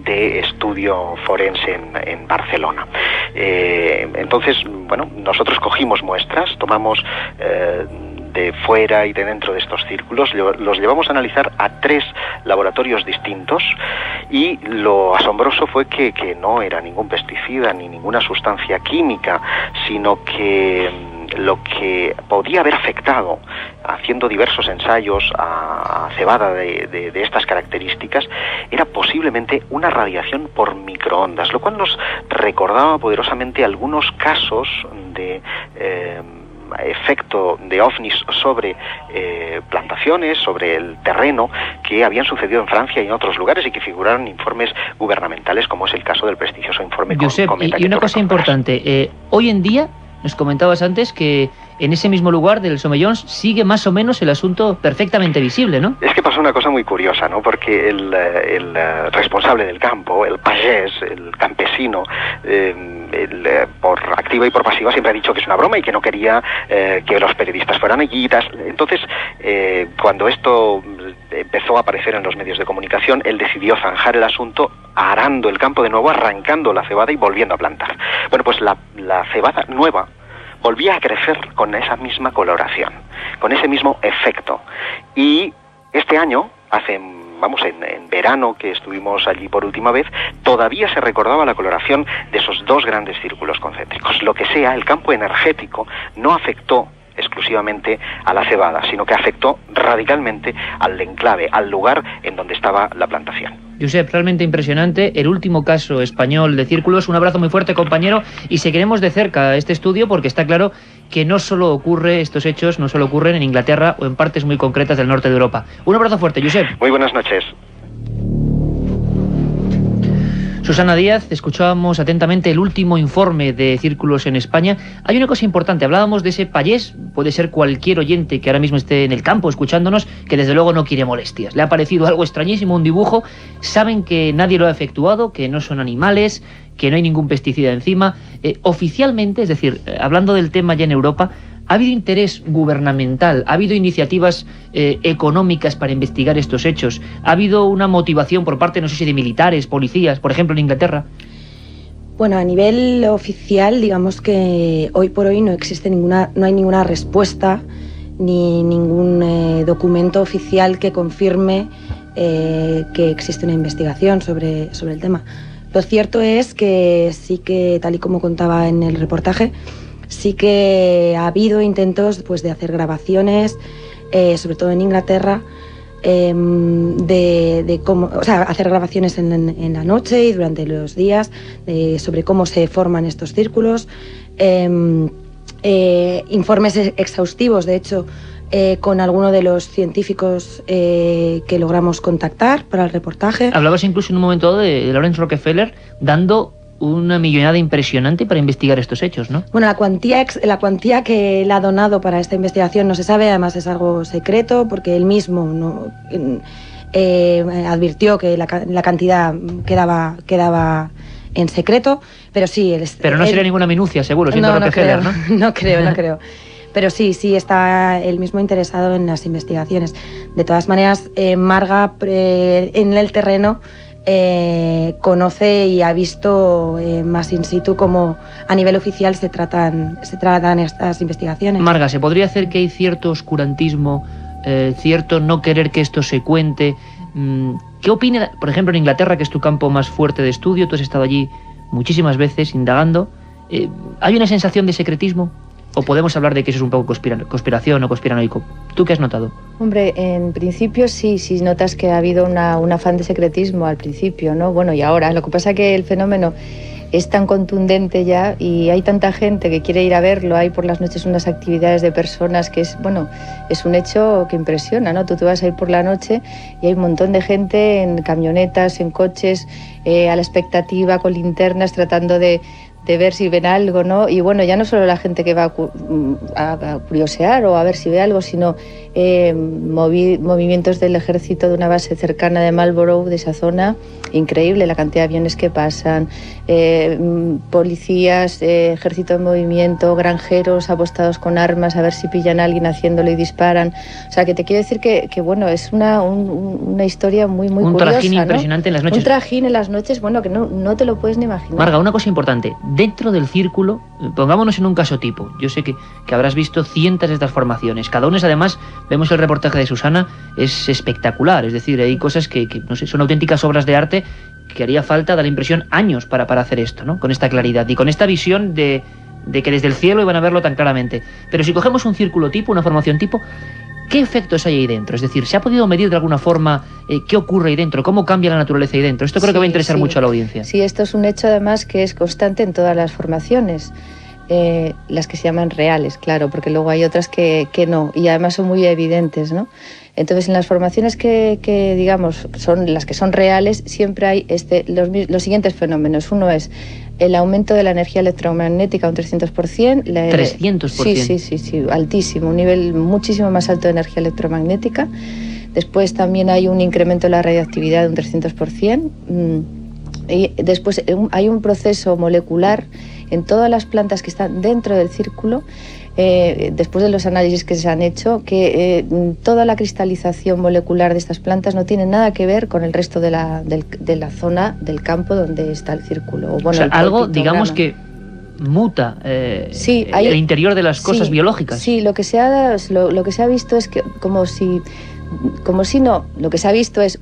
de estudio forense en Barcelona. Entonces, bueno, nosotros cogimos muestras, tomamos de fuera y de dentro de estos círculos, los llevamos a analizar a 3 laboratorios distintos, y lo asombroso fue que no era ningún pesticida ni ninguna sustancia química, sino que lo que podía haber afectado, haciendo diversos ensayos a cebada de estas características, era posiblemente una radiación por microondas, lo cual nos recordaba poderosamente algunos casos de efecto de ovnis sobre plantaciones, sobre el terreno, que habían sucedido en Francia y en otros lugares y que figuraron en informes gubernamentales, como es el caso del prestigioso informe Josep, Cometa. Y una cosa importante, hoy en día, nos comentabas antes que en ese mismo lugar del Omellons sigue más o menos el asunto perfectamente visible, ¿no? Es que pasó una cosa muy curiosa, ¿no? Porque el responsable del campo, el pagés, el campesino, por activa y por pasiva siempre ha dicho que es una broma y que no quería que los periodistas fueran allí. Entonces, cuando esto empezó a aparecer en los medios de comunicación, él decidió zanjar el asunto, arando el campo de nuevo, arrancando la cebada y volviendo a plantar. Bueno, pues la cebada nueva volvía a crecer con esa misma coloración, con ese mismo efecto. Y este año, en verano, que estuvimos allí por última vez, todavía se recordaba la coloración de esos 2 grandes círculos concéntricos. Lo que sea, el campo energético no afectó exclusivamente a la cebada, sino que afectó radicalmente al enclave, al lugar en donde estaba la plantación. Josep, realmente impresionante, el último caso español de círculos. Un abrazo muy fuerte, compañero, y seguiremos de cerca este estudio, porque está claro que estos hechos no solo ocurren en Inglaterra o en partes muy concretas del norte de Europa. Un abrazo fuerte, Josep. Muy buenas noches. Susana Díaz, escuchábamos atentamente el último informe de círculos en España. Hay una cosa importante, hablábamos de ese payés, puede ser cualquier oyente que ahora mismo esté en el campo escuchándonos, que desde luego no quiere molestias. Le ha parecido algo extrañísimo, un dibujo, saben que nadie lo ha efectuado, que no son animales, que no hay ningún pesticida encima. Oficialmente, es decir, hablando del tema ya en Europa, ¿ha habido interés gubernamental? ¿Ha habido iniciativas económicas para investigar estos hechos? ¿Ha habido una motivación por parte, no sé si de militares, policías, por ejemplo en Inglaterra? Bueno, a nivel oficial, digamos que hoy por hoy no hay ninguna respuesta ni ningún documento oficial que confirme que existe una investigación sobre el tema. Lo cierto es que sí que, tal y como contaba en el reportaje, sí que ha habido intentos, pues, de hacer grabaciones sobre todo en Inglaterra, de cómo, o sea, hacer grabaciones en la noche y durante los días sobre cómo se forman estos círculos, informes exhaustivos, de hecho, con alguno de los científicos que logramos contactar para el reportaje. Hablabas incluso en un momento dado de Lawrence Rockefeller dando una millonada impresionante para investigar estos hechos, ¿no? Bueno, la cuantía que él ha donado para esta investigación no se sabe, además es algo secreto, porque él mismo no, advirtió que la cantidad quedaba en secreto, pero sí... Pero no sería ninguna minucia, seguro, siendo Rockefeller, ¿no? No creo. Pero sí está él mismo interesado en las investigaciones. De todas maneras, Marga en el terreno conoce y ha visto más in situ cómo a nivel oficial se tratan estas investigaciones. Marga, ¿se podría hacer que hay cierto oscurantismo, cierto no querer que esto se cuente? ¿Qué opina, por ejemplo, en Inglaterra, que es tu campo más fuerte de estudio? Tú has estado allí muchísimas veces indagando. ¿Hay una sensación de secretismo? ¿O podemos hablar de que eso es un poco conspiración o conspiranoico? ¿Tú qué has notado? Hombre, en principio sí notas que ha habido un afán de secretismo al principio, ¿no? Bueno, y ahora, lo que pasa es que el fenómeno es tan contundente ya y hay tanta gente que quiere ir a verlo, hay por las noches unas actividades de personas que es un hecho que impresiona, ¿no? Tú te vas a ir por la noche y hay un montón de gente en camionetas, en coches, a la expectativa, con linternas, tratando de ver si ven algo, ¿no? Y bueno, ya no solo la gente que va a curiosear o a ver si ve algo, sino movimientos del ejército de una base cercana de Marlborough, de esa zona, increíble la cantidad de aviones que pasan, policías, ejército en movimiento, granjeros apostados con armas a ver si pillan a alguien haciéndolo y disparan. O sea, que te quiero decir que bueno, es una historia muy curiosa, un trajín, ¿no? Impresionante en las noches. Un trajín en las noches, bueno, que no te lo puedes ni imaginar. Marga, una cosa importante, dentro del círculo, pongámonos en un caso tipo, yo sé que habrás visto cientos de estas formaciones, cada una es, además, vemos el reportaje de Susana, es espectacular, es decir, hay cosas que no sé, son auténticas obras de arte que haría falta, da la impresión, años para hacer esto, ¿no? Con esta claridad y con esta visión de que desde el cielo iban a verlo tan claramente. Pero si cogemos un círculo tipo, una formación tipo, ¿qué efectos hay ahí dentro? Es decir, ¿se ha podido medir de alguna forma qué ocurre ahí dentro? ¿Cómo cambia la naturaleza ahí dentro? Esto creo que va a interesar mucho a la audiencia. Sí, esto es un hecho además que es constante en todas las formaciones. Las que se llaman reales, claro, porque luego hay otras que no, y además son muy evidentes, ¿no? Entonces, en las formaciones que digamos, son las que son reales, siempre hay los siguientes fenómenos. Uno es el aumento de la energía electromagnética un 300%. ¿300%? Sí, altísimo, un nivel muchísimo más alto de energía electromagnética. Después también hay un incremento de la radioactividad de un 300%. Y después hay un proceso molecular en todas las plantas que están dentro del círculo, después de los análisis que se han hecho, que toda la cristalización molecular de estas plantas no tiene nada que ver con el resto de la zona del campo donde está el círculo. O, bueno, o sea, algo, digamos, que muta el interior de las cosas biológicas. Sí, lo que se ha visto es que lo que se ha visto es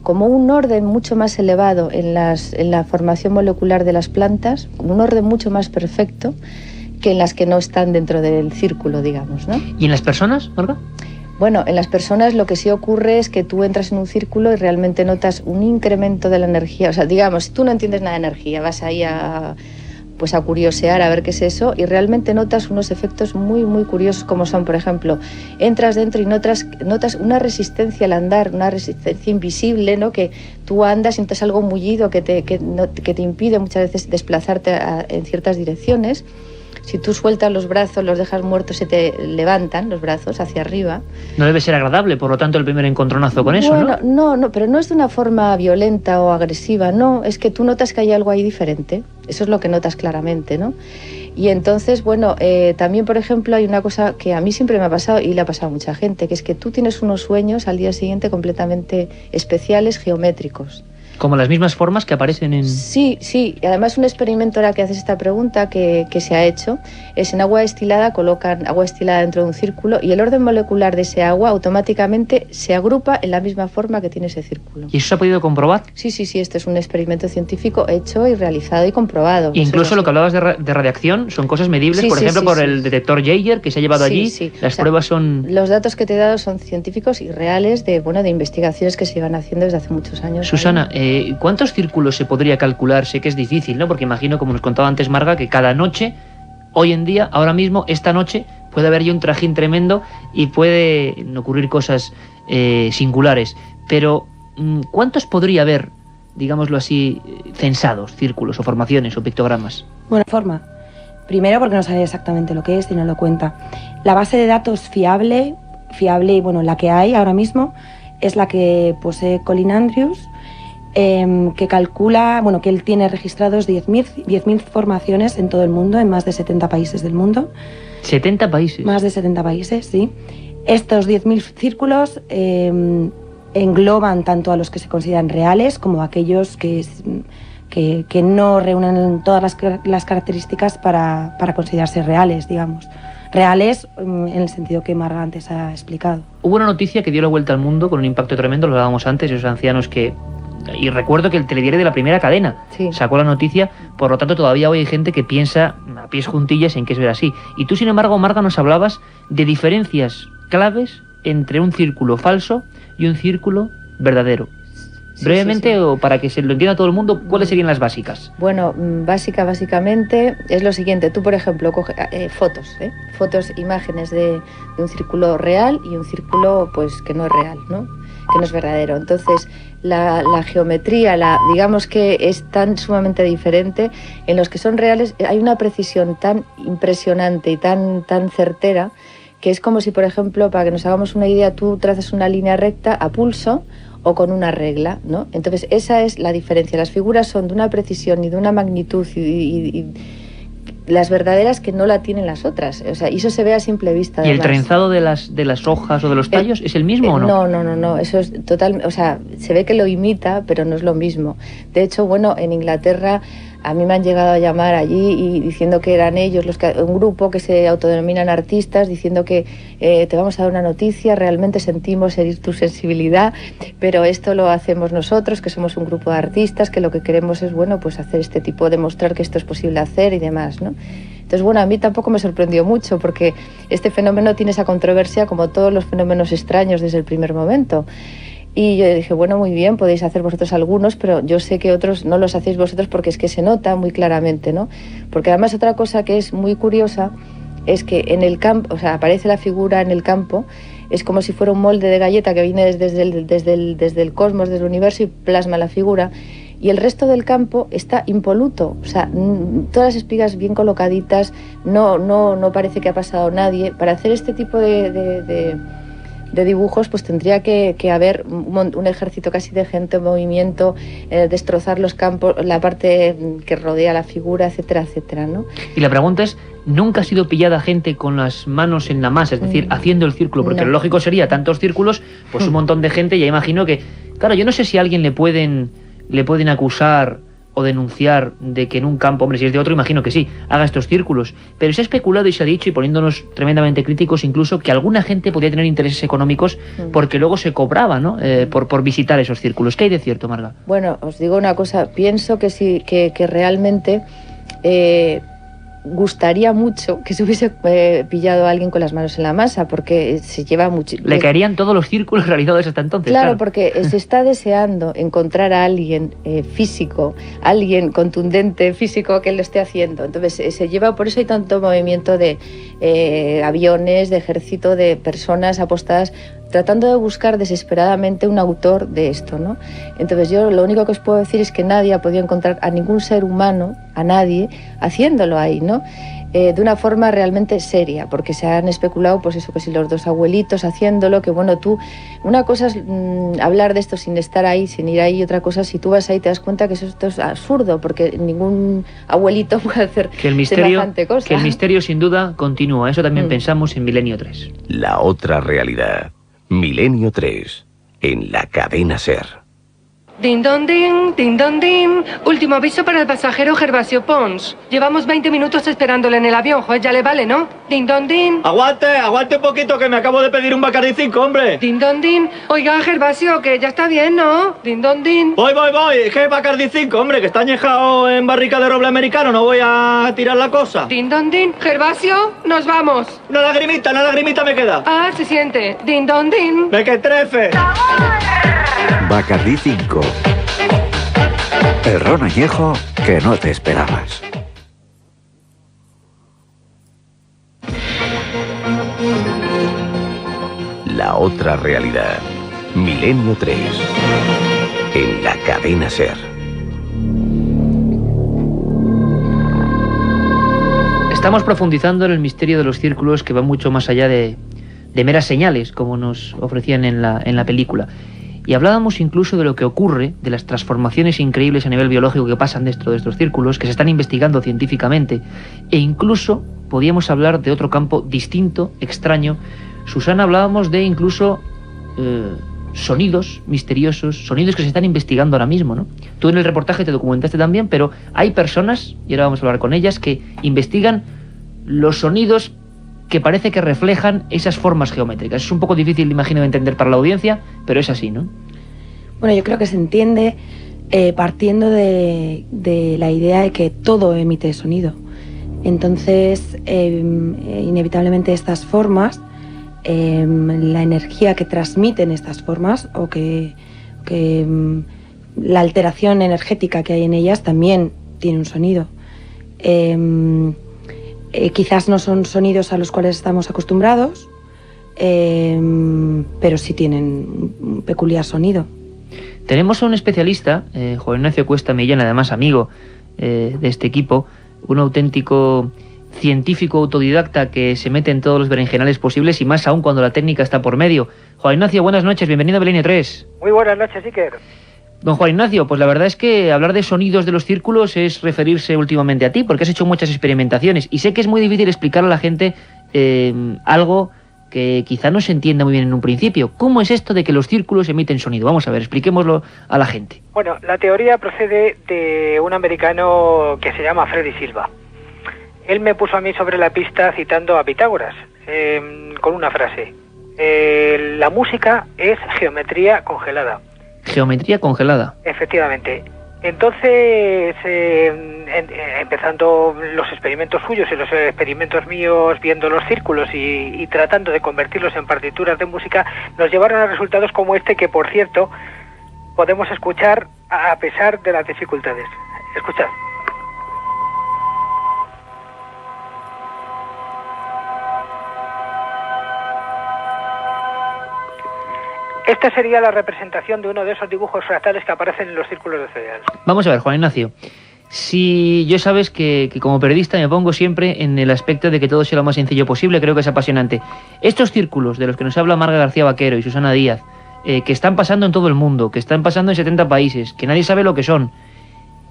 como un orden mucho más elevado en la formación molecular de las plantas, un orden mucho más perfecto que en las que no están dentro del círculo, digamos, ¿no? ¿Y en las personas, Marga? Bueno, en las personas lo que sí ocurre es que tú entras en un círculo y realmente notas un incremento de la energía. O sea, digamos, si tú no entiendes nada de energía, vas ahí a curiosear a ver qué es eso y realmente notas unos efectos muy curiosos, como son, por ejemplo, entras dentro y notas una resistencia al andar, una resistencia invisible, ¿no? Que tú andas y notas algo mullido que te impide muchas veces desplazarte en ciertas direcciones. Si tú sueltas los brazos, los dejas muertos, se te levantan los brazos hacia arriba. No debe ser agradable, por lo tanto, el primer encontronazo con eso, ¿no? No, pero no es de una forma violenta o agresiva, no, es que tú notas que hay algo ahí diferente. Eso es lo que notas claramente, ¿no? Y entonces, bueno, también, por ejemplo, hay una cosa que a mí siempre me ha pasado y le ha pasado a mucha gente, que es que tú tienes unos sueños al día siguiente completamente especiales, geométricos. Como las mismas formas que aparecen en... Sí, sí. Y además un experimento ahora que haces esta pregunta que se ha hecho es en agua destilada, colocan agua destilada dentro de un círculo y el orden molecular de ese agua automáticamente se agrupa en la misma forma que tiene ese círculo. ¿Y eso se ha podido comprobar? Sí, sí, sí. Este es un experimento científico hecho y realizado y comprobado. Incluso lo que hablabas de radiación son cosas medibles, por ejemplo, por el detector Jaeger que se ha llevado allí. Sí. Las pruebas son... Los datos que te he dado son científicos y reales de investigaciones que se iban haciendo desde hace muchos años. Susana, ¿cuántos círculos se podría calcular? Sé que es difícil, ¿no? Porque imagino, como nos contaba antes Marga, que cada noche, hoy en día, ahora mismo, esta noche, puede haber ya un trajín tremendo y pueden ocurrir cosas singulares. Pero, ¿cuántos podría haber, digámoslo así, censados, círculos o formaciones o pictogramas? Bueno, forma. Primero porque no sabe exactamente lo que es y no lo cuenta. La base de datos fiable y bueno, la que hay ahora mismo es la que posee Colin Andrews, que calcula, bueno, que él tiene registrados 10.000 formaciones en todo el mundo, en más de 70 países del mundo. ¿70 países? Más de 70 países, sí. Estos 10.000 círculos engloban tanto a los que se consideran reales como a aquellos que no reúnen todas las características para considerarse reales, digamos. Reales en el sentido que Marga antes ha explicado. Hubo una noticia que dio la vuelta al mundo con un impacto tremendo, lo hablábamos antes, esos ancianos que... Y recuerdo que el telediario de la primera cadena sacó la noticia, por lo tanto todavía hoy hay gente que piensa a pies juntillas en que es ver así. Y tú, sin embargo, Marga, nos hablabas de diferencias claves entre un círculo falso y un círculo verdadero. Brevemente, o para que se lo entienda todo el mundo, ¿cuáles serían las básicas? Bueno, básicamente es lo siguiente. Tú, por ejemplo, coges fotos, imágenes de un círculo real y un círculo pues que no es real, ¿no? Que no es verdadero. Entonces, la geometría, digamos que es tan sumamente diferente. En los que son reales hay una precisión tan impresionante y tan certera que es como si, por ejemplo, para que nos hagamos una idea, tú trazas una línea recta a pulso o con una regla, ¿no? Entonces esa es la diferencia. Las figuras son de una precisión y de una magnitud y las verdaderas que no la tienen las otras. O sea, y eso se ve a simple vista. ¿Y el trenzado de las hojas o de los tallos es el mismo o no? No. Eso es total. O sea, se ve que lo imita, pero no es lo mismo. De hecho, bueno, en Inglaterra a mí me han llegado a llamar allí y diciendo que eran ellos un grupo que se autodenominan artistas, diciendo que te vamos a dar una noticia, realmente sentimos herir tu sensibilidad, pero esto lo hacemos nosotros, que somos un grupo de artistas, que lo que queremos es, bueno, pues hacer este tipo, demostrar que esto es posible hacer y demás, ¿no? Entonces, bueno, a mí tampoco me sorprendió mucho, porque este fenómeno tiene esa controversia como todos los fenómenos extraños desde el primer momento. Y yo dije, bueno, muy bien, podéis hacer vosotros algunos, pero yo sé que otros no los hacéis vosotros porque es que se nota muy claramente, ¿no? Porque además otra cosa que es muy curiosa es que en el campo, o sea, aparece la figura en el campo, es como si fuera un molde de galleta que viene desde el cosmos, desde el universo y plasma la figura. Y el resto del campo está impoluto, o sea, todas las espigas bien colocaditas, no parece que ha pasado nadie. Para hacer este tipo de dibujos pues tendría que haber un ejército casi de gente en movimiento, destrozar los campos, la parte que rodea la figura, etcétera, etcétera, ¿no? Y la pregunta es, ¿nunca ha sido pillada gente con las manos en la masa, es decir, haciendo el círculo? Porque lo lógico sería tantos círculos, pues un montón de gente, ya imagino que... Claro, yo no sé si a alguien le pueden acusar o denunciar de que en un campo, hombre, si es de otro, imagino que sí, haga estos círculos. Pero se ha especulado y se ha dicho, y poniéndonos tremendamente críticos incluso, que alguna gente podía tener intereses económicos porque luego se cobraba, ¿no? Por visitar esos círculos. ¿Qué hay de cierto, Marga? Bueno, os digo una cosa, pienso que sí, que realmente gustaría mucho que se hubiese pillado a alguien con las manos en la masa, porque se lleva mucho... Le caerían todos los círculos realizados hasta entonces. Claro, porque se está deseando encontrar a alguien físico, alguien contundente físico que lo esté haciendo. Entonces se lleva, por eso hay tanto movimiento de aviones, de ejército, de personas apostadas tratando de buscar desesperadamente un autor de esto, ¿no? Entonces yo lo único que os puedo decir es que nadie ha podido encontrar a ningún ser humano, a nadie, haciéndolo ahí, ¿no? De una forma realmente seria, porque se han especulado, pues eso, que si los dos abuelitos haciéndolo, que bueno, tú, una cosa es hablar de esto sin estar ahí, sin ir ahí, otra cosa, si tú vas ahí te das cuenta que esto es absurdo, porque ningún abuelito puede hacer semejante cosa. Que el misterio sin duda continúa, eso también pensamos en Milenio 3. La otra realidad. Milenio 3, en la cadena SER. Din don din, din don din. Último aviso para el pasajero Gervasio Pons. Llevamos 20 minutos esperándole en el avión, juez, ya le vale, ¿no? Din don din. Aguante un poquito que me acabo de pedir un Bacardi 5, hombre. Din don din. Oiga, Gervasio, que ya está bien, ¿no? Din don din. Voy. Es que Bacardi 5, hombre, que está añejado en barrica de roble americano, no voy a tirar la cosa. Din don din. Gervasio, nos vamos. Una lagrimita me queda. Ah, se siente. Din don din. ¡Me que trefe! Bacardi 5. El ron añejo que no te esperabas. La otra realidad. Milenio 3. En la cadena SER. Estamos profundizando en el misterio de los círculos que va mucho más allá de meras señales, como nos ofrecían en la película. Y hablábamos incluso de lo que ocurre, de las transformaciones increíbles a nivel biológico que pasan dentro de estos círculos, que se están investigando científicamente, e incluso podíamos hablar de otro campo distinto, extraño. Susana, hablábamos de incluso sonidos misteriosos, sonidos que se están investigando ahora mismo, ¿no? Tú en el reportaje te documentaste también, pero hay personas, y ahora vamos a hablar con ellas, que investigan los sonidos que parece que reflejan esas formas geométricas. Es un poco difícil, imagino, de entender para la audiencia, pero es así, ¿no? Bueno, yo creo que se entiende partiendo de la idea de que todo emite sonido. Entonces, inevitablemente estas formas, la energía que transmiten estas formas o que la alteración energética que hay en ellas también tiene un sonido. Quizás no son sonidos a los cuales estamos acostumbrados, pero sí tienen un peculiar sonido. Tenemos a un especialista, Juan Ignacio Cuesta Millán, además amigo de este equipo, un auténtico científico autodidacta que se mete en todos los berenjenales posibles y más aún cuando la técnica está por medio. Juan Ignacio, buenas noches, bienvenido a Milenio 3. Muy buenas noches, Iker. Don Juan Ignacio, pues la verdad es que hablar de sonidos de los círculos es referirse últimamente a ti, porque has hecho muchas experimentaciones y sé que es muy difícil explicar a la gente algo que quizá no se entienda muy bien en un principio. ¿Cómo es esto de que los círculos emiten sonido? Vamos a ver, expliquémoslo a la gente. Bueno, la teoría procede de un americano que se llama Freddy Silva. Él me puso a mí sobre la pista citando a Pitágoras, con una frase. La música es geometría congelada. Geometría congelada. Efectivamente. Entonces, empezando los experimentos suyos y los experimentos míos, viendo los círculos y tratando de convertirlos en partituras de música, nos llevaron a resultados como este, que por cierto podemos escuchar a pesar de las dificultades. Escuchad. Esta sería la representación de uno de esos dibujos fractales que aparecen en los círculos de cereal. Vamos a ver, Juan Ignacio. Si yo sabes que como periodista me pongo siempre en el aspecto de que todo sea lo más sencillo posible, creo que es apasionante. Estos círculos de los que nos habla Marga García Vaquero y Susana Díaz, que están pasando en todo el mundo, que están pasando en 70 países, que nadie sabe lo que son,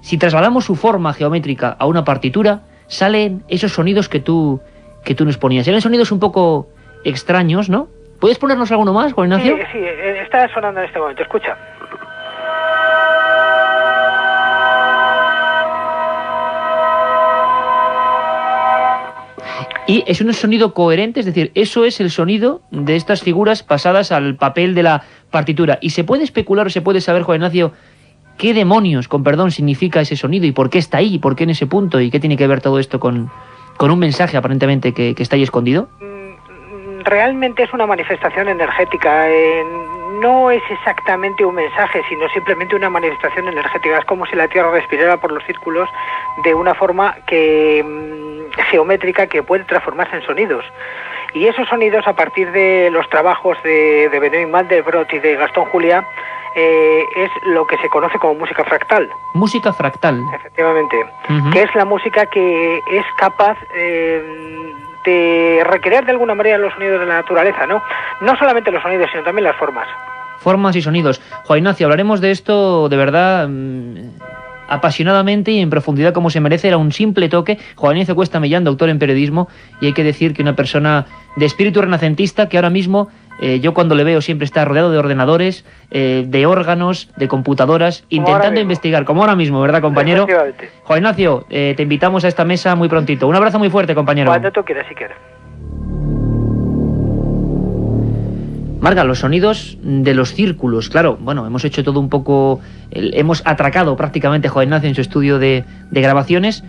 si trasladamos su forma geométrica a una partitura, salen esos sonidos que tú nos ponías. Eran sonidos un poco extraños, ¿no? ¿Puedes ponernos alguno más, Juan Ignacio? Sí, está sonando en este momento, escucha. Y es un sonido coherente, es decir, eso es el sonido de estas figuras pasadas al papel de la partitura. ¿Y se puede especular o se puede saber, Juan Ignacio, qué demonios, con perdón, significa ese sonido y por qué está ahí, y por qué en ese punto, y qué tiene que ver todo esto con un mensaje aparentemente que está ahí escondido? Realmente es una manifestación energética, no es exactamente un mensaje, sino simplemente una manifestación energética. Es como si la Tierra respirara por los círculos de una forma geométrica que puede transformarse en sonidos. Y esos sonidos, a partir de los trabajos de Benoît Mandelbrot y de Gastón Juliá, es lo que se conoce como música fractal. Música fractal. Efectivamente. Que es la música que es capaz de recrear de alguna manera los sonidos de la naturaleza, ¿no? No solamente los sonidos, sino también las formas. Formas y sonidos. Juan Ignacio, hablaremos de esto de verdad apasionadamente y en profundidad como se merece. Era un simple toque. Juan Ignacio Cuesta Millán, doctor en periodismo, y hay que decir que una persona de espíritu renacentista que ahora mismo Yo cuando le veo siempre está rodeado de ordenadores, de órganos, de computadoras, intentando investigar, como ahora mismo, ¿verdad, compañero? Juan Ignacio, te invitamos a esta mesa muy prontito. Un abrazo muy fuerte, compañero. Cuando tú quieras, si quieres. Marga, los sonidos de los círculos, claro, bueno, hemos hecho todo un poco, hemos atracado prácticamente a Juan Ignacio en su estudio de grabaciones,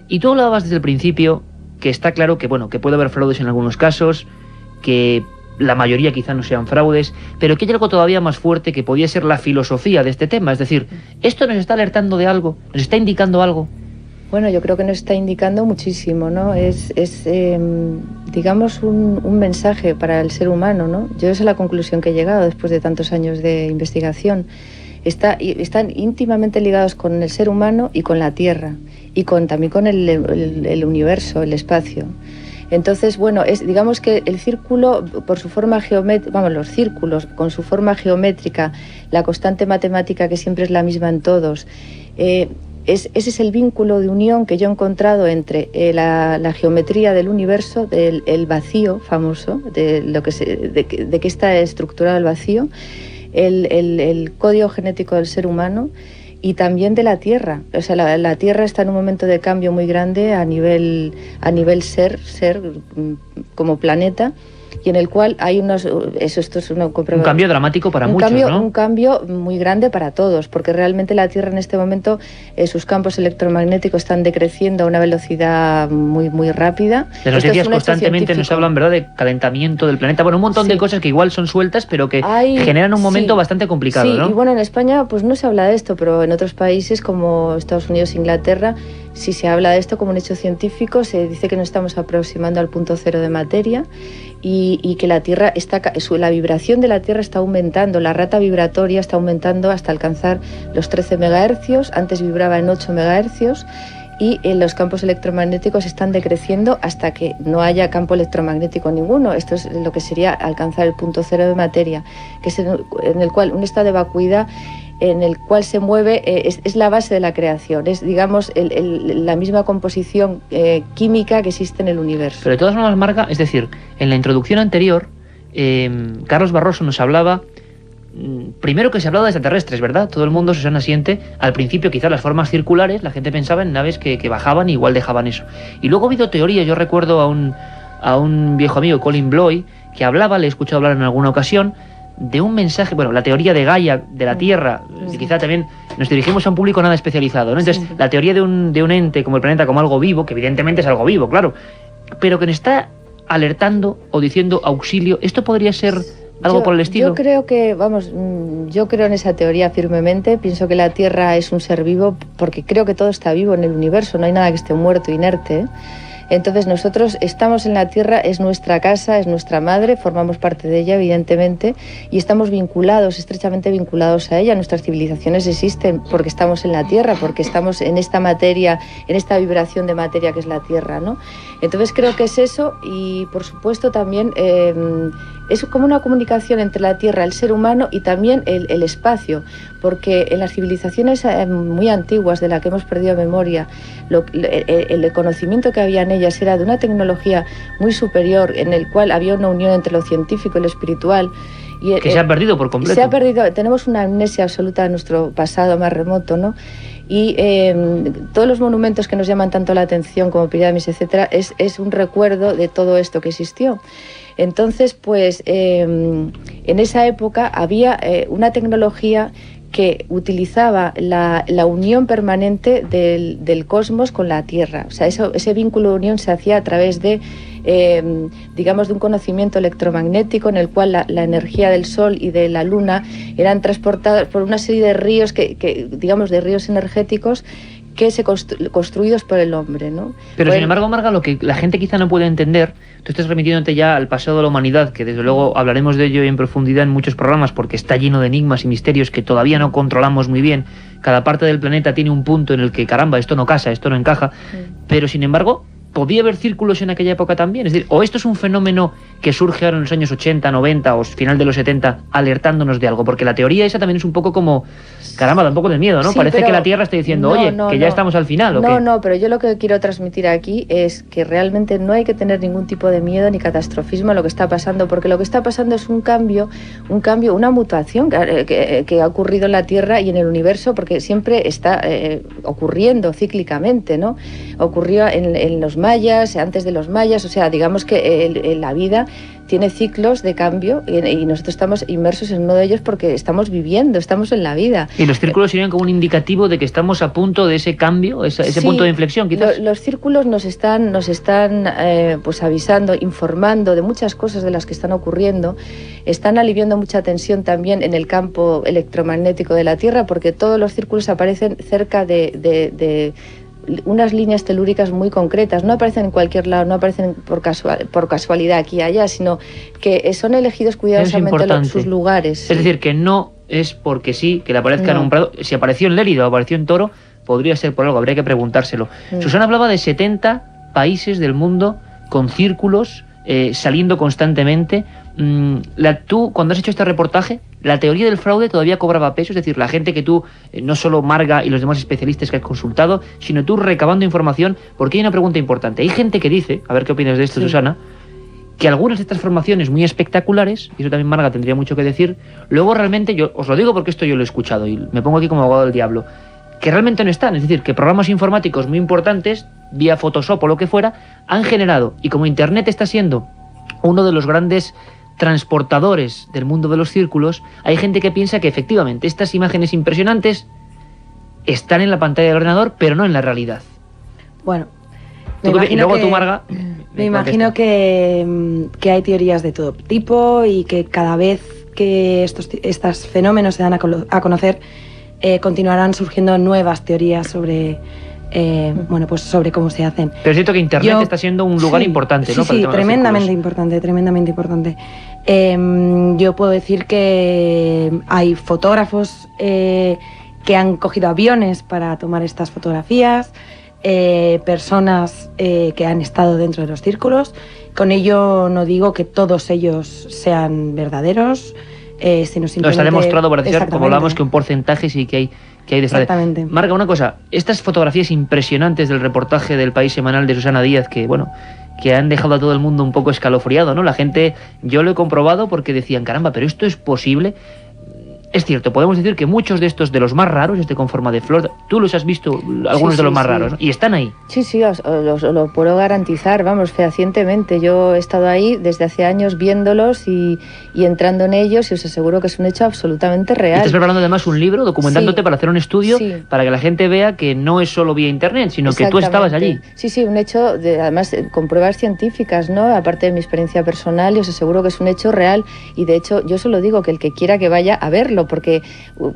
y tú hablabas desde el principio que está claro que, bueno, que puede haber fraudes en algunos casos, que la mayoría quizá no sean fraudes, pero que hay algo todavía más fuerte que podía ser la filosofía de este tema, es decir, esto nos está alertando de algo, nos está indicando algo. Bueno, yo creo que nos está indicando muchísimo, ¿no? Digamos, un mensaje para el ser humano, ¿no? Yo esa es la conclusión que he llegado después de tantos años de investigación. Están íntimamente ligados con el ser humano y con la Tierra, y también con el universo, el espacio. Entonces, bueno, digamos que el círculo, por su forma geométrica, los círculos con su forma geométrica, la constante matemática que siempre es la misma en todos, ese es el vínculo de unión que yo he encontrado entre la geometría del universo, del vacío famoso, de qué está estructurado el vacío, el código genético del ser humano y también de la Tierra. O sea, la Tierra está en un momento de cambio muy grande a nivel ser como planeta, y en el cual hay esto es un cambio dramático para muchos, ¿no? Un cambio muy grande para todos, porque realmente la Tierra en este momento, sus campos electromagnéticos están decreciendo a una velocidad muy, muy rápida. Las noticias constantemente nos hablan, ¿verdad?, de calentamiento del planeta, bueno, un montón de cosas que igual son sueltas, pero que generan un momento bastante complicado, ¿no? Y bueno, en España pues no se habla de esto, pero en otros países como Estados Unidos e Inglaterra, sí se habla de esto como un hecho científico. Se dice que nos estamos aproximando al punto cero de materia y que la Tierra la vibración de la Tierra está aumentando, la rata vibratoria está aumentando hasta alcanzar los 13 megahercios, antes vibraba en 8 megahercios, y los campos electromagnéticos están decreciendo hasta que no haya campo electromagnético ninguno. Esto es lo que sería alcanzar el punto cero de materia, que es en el cual un estado de vacuidad en el cual se mueve, es la base de la creación, es, digamos, la misma composición química que existe en el universo. Pero de todas formas, Marga, es decir, en la introducción anterior, Carlos Barroso nos hablaba, primero que se hablaba de extraterrestres, ¿verdad? Todo el mundo se asiente, al principio quizás las formas circulares, la gente pensaba en naves que bajaban y igual dejaban eso. Y luego ha habido teorías, yo recuerdo a un viejo amigo, Colin Bloy, que hablaba, le he escuchado hablar en alguna ocasión, de un mensaje, bueno, la teoría de Gaia, de la Tierra, y quizá también nos dirigimos a un público nada especializado, ¿no? Entonces, la teoría de un ente como el planeta, como algo vivo, que evidentemente es algo vivo, claro, pero que nos está alertando o diciendo auxilio, ¿esto podría ser algo por el estilo? Yo creo que, yo creo en esa teoría firmemente, pienso que la Tierra es un ser vivo, porque creo que todo está vivo en el universo, no hay nada que esté muerto, inerte, ¿eh? Entonces nosotros estamos en la Tierra, es nuestra casa, es nuestra madre, formamos parte de ella evidentemente, y estamos vinculados, estrechamente vinculados a ella. Nuestras civilizaciones existen porque estamos en la Tierra, porque estamos en esta materia, en esta vibración de materia que es la Tierra, ¿no? Entonces creo que es eso, y por supuesto también es como una comunicación entre la Tierra, el ser humano y también el espacio, porque en las civilizaciones muy antiguas de las que hemos perdido memoria, el conocimiento que había en ellas era de una tecnología muy superior, en el cual había una unión entre lo científico y lo espiritual. Y, que se ha perdido por completo. Se ha perdido, tenemos una amnesia absoluta de nuestro pasado más remoto, ¿no? Y todos los monumentos que nos llaman tanto la atención como pirámides, etcétera, es un recuerdo de todo esto que existió. Entonces, pues, en esa época había una tecnología que utilizaba la unión permanente del cosmos con la Tierra. O sea, ese vínculo de unión se hacía a través de, digamos, de un conocimiento electromagnético en el cual la energía del Sol y de la Luna eran transportadas por una serie de ríos, digamos, de ríos energéticos construidos por el hombre, ¿no? Pero sin embargo, Marga, lo que la gente quizá no puede entender, tú estás remitiéndote ya al pasado de la humanidad, que desde luego hablaremos de ello en profundidad en muchos programas, porque está lleno de enigmas y misterios que todavía no controlamos muy bien. Cada parte del planeta tiene un punto en el que, caramba, esto no casa, esto no encaja, pero sin embargo, ¿podía haber círculos en aquella época también? Es decir, ¿o esto es un fenómeno que surge ahora en los años 80, 90 o final de los 70 alertándonos de algo? Porque la teoría esa también es un poco como, caramba, da un poco de miedo, ¿no? Sí, Parece pero que la Tierra está diciendo, oye, que ya estamos al final, ¿o qué? No, pero yo lo que quiero transmitir aquí es que realmente no hay que tener ningún tipo de miedo ni catastrofismo a lo que está pasando, porque lo que está pasando es un cambio, una mutación que ha ocurrido en la Tierra y en el universo, porque siempre está ocurriendo cíclicamente, ¿no? Ocurrió en los mayas, antes de los mayas, o sea, digamos que la vida tiene ciclos de cambio y nosotros estamos inmersos en uno de ellos porque estamos viviendo, estamos en la vida. Y los círculos serían como un indicativo de que estamos a punto de ese cambio, ese punto de inflexión, quizás. Los círculos nos están pues avisando, informando de muchas cosas de las que están ocurriendo, están aliviando mucha tensión también en el campo electromagnético de la Tierra, porque todos los círculos aparecen cerca de unas líneas telúricas muy concretas, no aparecen en cualquier lado, no aparecen por casualidad aquí y allá, sino que son elegidos cuidadosamente sus lugares. Es decir, que no es porque sí, que le aparezca en un prado. Si apareció en Lérida o apareció en Toro, podría ser por algo, habría que preguntárselo. Susana hablaba de 70 países del mundo con círculos saliendo constantemente. Tú, cuando has hecho este reportaje, la teoría del fraude todavía cobraba peso, es decir, la gente que tú, no solo Marga y los demás especialistas que has consultado, sino tú recabando información, porque hay una pregunta importante. Hay gente que dice, a ver qué opinas de esto, Susana, que algunas de estas formaciones muy espectaculares, y eso también Marga tendría mucho que decir, luego realmente, yo os lo digo porque esto yo lo he escuchado y me pongo aquí como abogado del diablo, que realmente no están, es decir, que programas informáticos muy importantes, vía Photoshop o lo que fuera, han generado, y como Internet está siendo uno de los grandes transportadores del mundo de los círculos, hay gente que piensa que efectivamente estas imágenes impresionantes están en la pantalla del ordenador, pero no en la realidad. Bueno, y luego tú, Marga... Me imagino que hay teorías de todo tipo y que cada vez que estos fenómenos se dan a conocer, continuarán surgiendo nuevas teorías sobre... pues sobre cómo se hacen. Pero siento que Internet está siendo un lugar importante, ¿no? Sí, tremendamente importante. Yo puedo decir que hay fotógrafos que han cogido aviones para tomar estas fotografías, personas que han estado dentro de los círculos. Con ello no digo que todos ellos sean verdaderos, sino simplemente... No, está demostrado, por decir, como hablamos, que un porcentaje sí que hay de fraude. Exactamente. Marga, una cosa, estas fotografías impresionantes del reportaje del País Semanal de Susana Díaz, que han dejado a todo el mundo un poco escalofriado, ¿no? La gente, yo lo he comprobado porque decían, caramba, pero esto es posible. Es cierto, podemos decir que muchos de estos, de los más raros, con forma de flor, tú los has visto, algunos de los más raros, ¿no? Y están ahí. Sí, os lo puedo garantizar, vamos, fehacientemente. Yo he estado ahí desde hace años viéndolos y entrando en ellos, y os aseguro que es un hecho absolutamente real. Estás preparando además un libro, documentándote para hacer un estudio, para que la gente vea que no es solo vía internet, sino que tú estabas allí. Sí, un hecho, además con pruebas científicas, ¿no? Aparte de mi experiencia personal, y os aseguro que es un hecho real, y de hecho yo solo digo que el que quiera que vaya a verlo, porque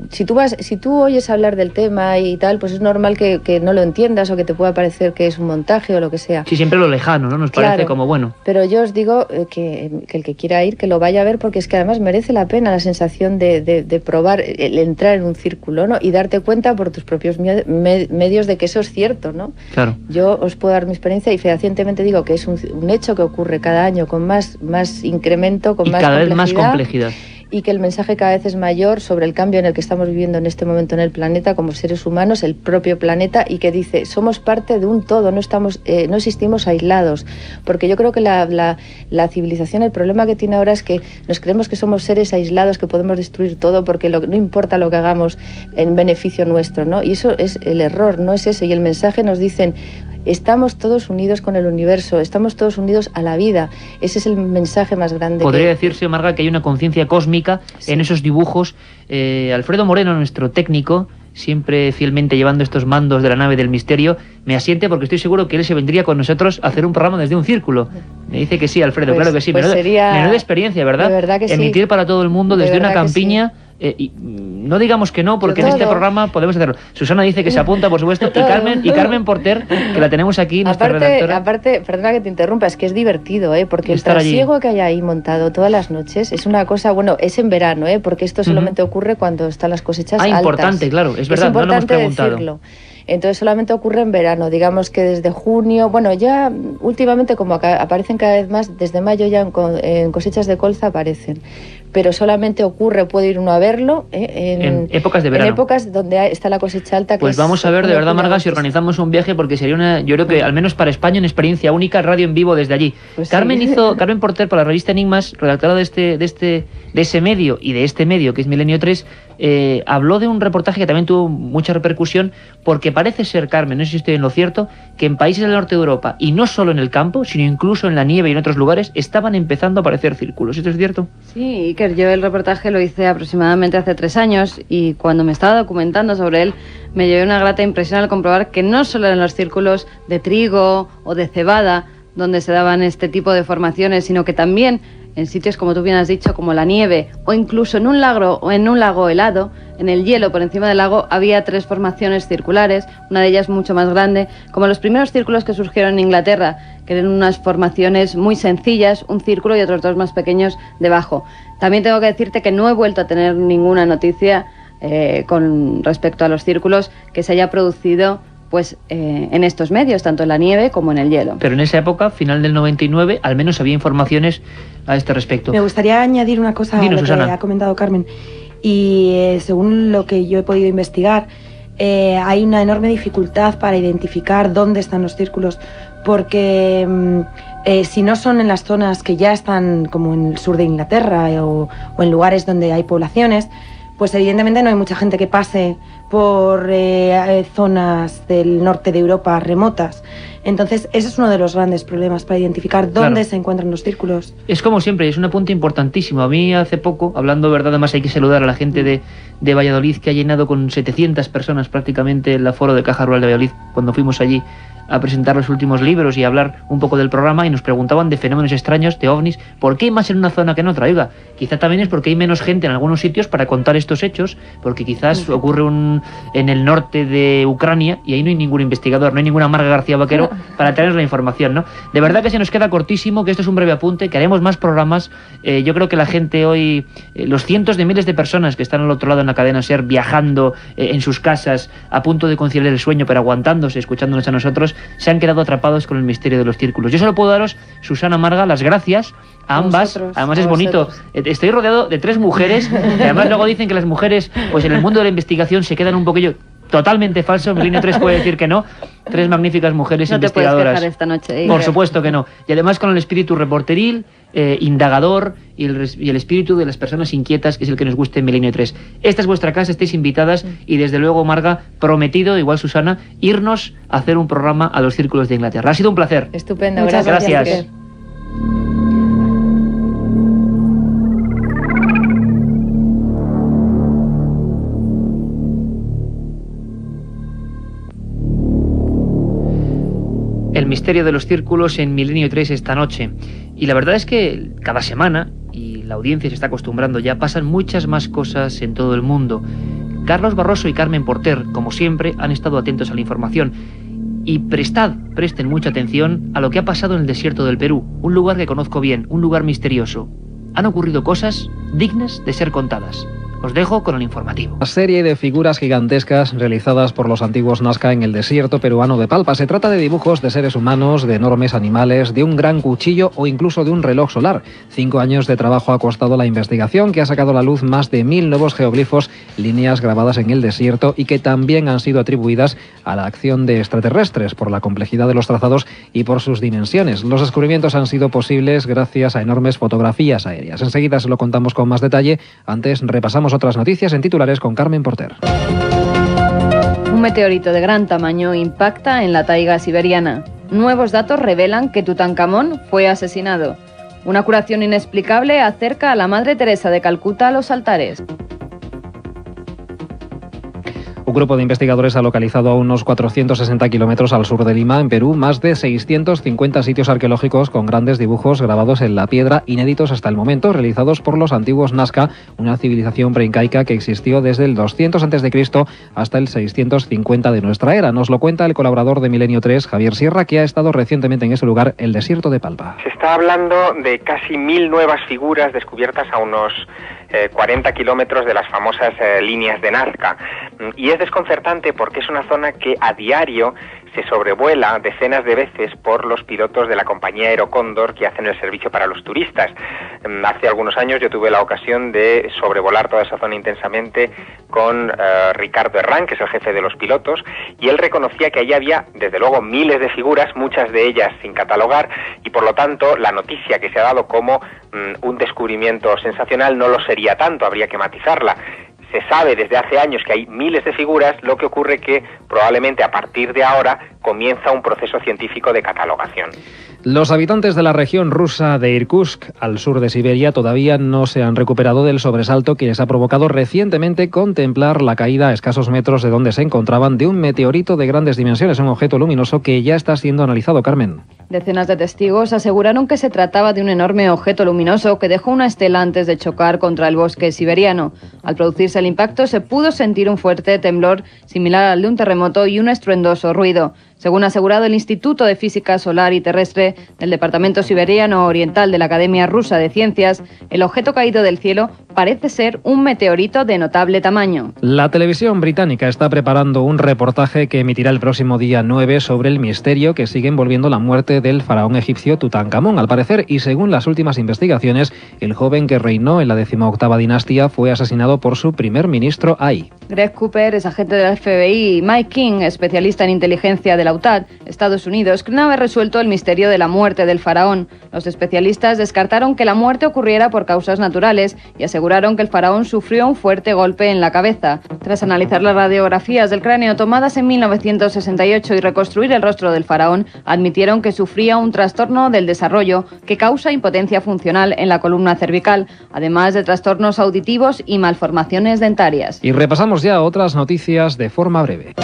si tú oyes hablar del tema y tal, pues es normal que no lo entiendas o que te pueda parecer que es un montaje o lo que sea. Sí, siempre lo lejano, ¿no? Nos parece como bueno. Pero yo os digo que el que quiera ir, que lo vaya a ver, porque es que además merece la pena la sensación de probar, el entrar en un círculo, ¿no? Y darte cuenta por tus propios medios de que eso es cierto, ¿no? Claro. Yo os puedo dar mi experiencia y fehacientemente digo que es un hecho que ocurre cada año con más incremento, con más cada vez más complejidad. Y que el mensaje cada vez es mayor sobre el cambio en el que estamos viviendo en este momento en el planeta como seres humanos, el propio planeta, y que dice, somos parte de un todo, no existimos aislados, porque yo creo que la civilización, el problema que tiene ahora es que nos creemos que somos seres aislados, que podemos destruir todo porque no importa lo que hagamos en beneficio nuestro, ¿no? Y eso es el error, no es ese, y el mensaje nos dicen, estamos todos unidos con el universo, estamos todos unidos a la vida. Ese es el mensaje más grande. Podría decirse, Marga, que hay una conciencia cósmica en esos dibujos. Alfredo Moreno, nuestro técnico, siempre fielmente llevando estos mandos de la nave del misterio, me asiente porque estoy seguro que él se vendría con nosotros a hacer un programa desde un círculo. Me dice que sí, Alfredo, claro que sí. Menuda experiencia, ¿verdad? De verdad que emitir sí. Para todo el mundo desde una campiña. Y no digamos que no, porque en este programa podemos hacerlo. Susana dice que se apunta, por supuesto, y Carmen Porter, que la tenemos aquí, nuestra redactora. Aparte, perdona que te interrumpa, es que es divertido, porque el trasiego que hay ahí montado todas las noches es una cosa, bueno, es en verano, porque esto solamente ocurre cuando están las cosas altas. Importante, claro, es verdad, no lo hemos preguntado. Decirlo. Entonces solamente ocurre en verano, digamos que desde junio, bueno, ya últimamente como aparecen cada vez más, desde mayo ya en cosechas de colza aparecen, pero solamente ocurre, puede ir uno a verlo en épocas de verano. En épocas donde está la cosecha alta. Pues vamos a ver, de verdad, Marga, si organizamos un viaje, porque sería yo creo que al menos para España, una experiencia única, radio en vivo desde allí. Pues Carmen sí. Carmen Porter, para la revista Enigmas, redactora de ese medio y de este medio, que es Milenio 3, habló de un reportaje que también tuvo mucha repercusión, porque parece ser, Carmen, no sé si estoy en lo cierto, que en países del norte de Europa, y no solo en el campo, sino incluso en la nieve y en otros lugares, estaban empezando a aparecer círculos. ¿Esto es cierto? Sí, Iker, yo el reportaje lo hice aproximadamente hace 3 años y cuando me estaba documentando sobre él me llevé una grata impresión al comprobar que no solo en los círculos de trigo o de cebada donde se daban este tipo de formaciones, sino que también en sitios, como tú bien has dicho, como la nieve o incluso en un lago helado, en el hielo por encima del lago había 3 formaciones circulares, una de ellas mucho más grande, como los primeros círculos que surgieron en Inglaterra, que eran unas formaciones muy sencillas, un círculo y otros 2 más pequeños debajo. También tengo que decirte que no he vuelto a tener ninguna noticia con respecto a los círculos que se haya producido pues en estos medios, tanto en la nieve como en el hielo. Pero en esa época, final del 99, al menos había informaciones a este respecto. Me gustaría añadir una cosa a lo Susana. que ha comentado Carmen. Y según lo que yo he podido investigar, hay una enorme dificultad para identificar dónde están los círculos, porque si no son en las zonas que ya están, como en el sur de Inglaterra o en lugares donde hay poblaciones, pues evidentemente no hay mucha gente que pase por zonas del norte de Europa remotas. Entonces, ese es uno de los grandes problemas para identificar dónde se encuentran los círculos. Es como siempre, es un apunte importantísimo. A mí hace poco, hablando verdad, además hay que saludar a la gente de Valladolid, que ha llenado con 700 personas prácticamente el aforo de Caja Rural de Valladolid, cuando fuimos allí a presentar los últimos libros y a hablar un poco del programa, y nos preguntaban de fenómenos extraños, de ovnis. ¿Por qué hay más en una zona que en otra? Oiga, quizá también es porque hay menos gente en algunos sitios para contar estos hechos, porque quizás ocurre en el norte de Ucrania y ahí no hay ningún investigador, no hay ninguna Marga García Vaquero para traer la información, ¿no? De verdad que se nos queda cortísimo, que esto es un breve apunte, que haremos más programas. Yo creo que la gente hoy, los cientos de miles de personas que están al otro lado en la cadena SER, viajando en sus casas, a punto de conciliar el sueño, pero aguantándose, escuchándonos a nosotros, se han quedado atrapados con el misterio de los círculos. Yo solo puedo daros, Susana, Marga, las gracias a ambas. Además es bonito. Estoy rodeado de 3 mujeres, que además luego dicen que las mujeres, pues en el mundo de la investigación se quedan un poquillo... Totalmente falso, Milenio 3 puede decir que no. 3 magníficas mujeres investigadoras. No te puedes quejar esta noche, Por supuesto que no. Y además con el espíritu reporteril, indagador y el espíritu de las personas inquietas, que es el que nos gusta en Milenio 3. Esta es vuestra casa, estáis invitadas y desde luego, Marga, prometido, igual Susana, irnos a hacer un programa a los círculos de Inglaterra. Ha sido un placer. Estupendo, Muchas gracias. El misterio de los círculos en Milenio 3 esta noche. Y la verdad es que cada semana, y la audiencia se está acostumbrando ya, pasan muchas más cosas en todo el mundo. Carlos Barroso y Carmen Porter, como siempre, han estado atentos a la información. Y presten mucha atención a lo que ha pasado en el desierto del Perú, un lugar que conozco bien, un lugar misterioso. Han ocurrido cosas dignas de ser contadas. Os dejo con el informativo. Una serie de figuras gigantescas realizadas por los antiguos Nazca en el desierto peruano de Palpa. Se trata de dibujos de seres humanos, de enormes animales, de un gran cuchillo o incluso de un reloj solar. 5 años de trabajo ha costado la investigación, que ha sacado a la luz más de 1000 nuevos geoglifos, líneas grabadas en el desierto y que también han sido atribuidas a la acción de extraterrestres por la complejidad de los trazados y por sus dimensiones. Los descubrimientos han sido posibles gracias a enormes fotografías aéreas. Enseguida se lo contamos con más detalle. Antes repasamos otras noticias en titulares con Carmen Porter. Un meteorito de gran tamaño impacta en la taiga siberiana. Nuevos datos revelan que Tutankamón fue asesinado. Una curación inexplicable acerca a la Madre Teresa de Calcuta a los altares. Un grupo de investigadores ha localizado a unos 460 kilómetros al sur de Lima, en Perú, más de 650 sitios arqueológicos con grandes dibujos grabados en la piedra, inéditos hasta el momento, realizados por los antiguos Nazca, una civilización preincaica que existió desde el 200 a.C. hasta el 650 de nuestra era. Nos lo cuenta el colaborador de Milenio 3, Javier Sierra, que ha estado recientemente en ese lugar, el desierto de Palpa. Se está hablando de casi 1000 nuevas figuras descubiertas a unos 40 kilómetros de las famosas líneas de Nazca. Y es desconcertante porque es una zona que a diario se sobrevuela decenas de veces por los pilotos de la compañía Aerocóndor que hacen el servicio para los turistas. Hace algunos años yo tuve la ocasión de sobrevolar toda esa zona intensamente con Ricardo Herrán, que es el jefe de los pilotos, y él reconocía que allí había, desde luego, miles de figuras, muchas de ellas sin catalogar, y por lo tanto la noticia que se ha dado como un descubrimiento sensacional no lo sería tanto, habría que matizarla. Se sabe desde hace años que hay miles de figuras, lo que ocurre que probablemente a partir de ahora comienza un proceso científico de catalogación. Los habitantes de la región rusa de Irkutsk, al sur de Siberia, todavía no se han recuperado del sobresalto que les ha provocado recientemente contemplar la caída a escasos metros de donde se encontraban de un meteorito de grandes dimensiones, un objeto luminoso que ya está siendo analizado. Carmen. Decenas de testigos aseguraron que se trataba de un enorme objeto luminoso que dejó una estela antes de chocar contra el bosque siberiano. Al producirse el impacto se pudo sentir un fuerte temblor similar al de un terremoto y un estruendoso ruido. Según ha asegurado el Instituto de Física Solar y Terrestre del Departamento Siberiano Oriental de la Academia Rusa de Ciencias, el objeto caído del cielo parece ser un meteorito de notable tamaño. La televisión británica está preparando un reportaje que emitirá el próximo día 9 sobre el misterio que sigue envolviendo la muerte del faraón egipcio Tutankamón. Al parecer, y según las últimas investigaciones, el joven que reinó en la 18ª dinastía fue asesinado por su primer ministro ahí. Greg Cooper es agente del FBI y Mike King, especialista en inteligencia de la UTAD, Estados Unidos, creen haber resuelto el misterio de la muerte del faraón. Los especialistas descartaron que la muerte ocurriera por causas naturales y aseguraron que el faraón sufrió un fuerte golpe en la cabeza. Tras analizar las radiografías del cráneo tomadas en 1968 y reconstruir el rostro del faraón, admitieron que sufría un trastorno del desarrollo que causa impotencia funcional en la columna cervical, además de trastornos auditivos y malformaciones dentarias. Y repasamos ya otras noticias de forma breve.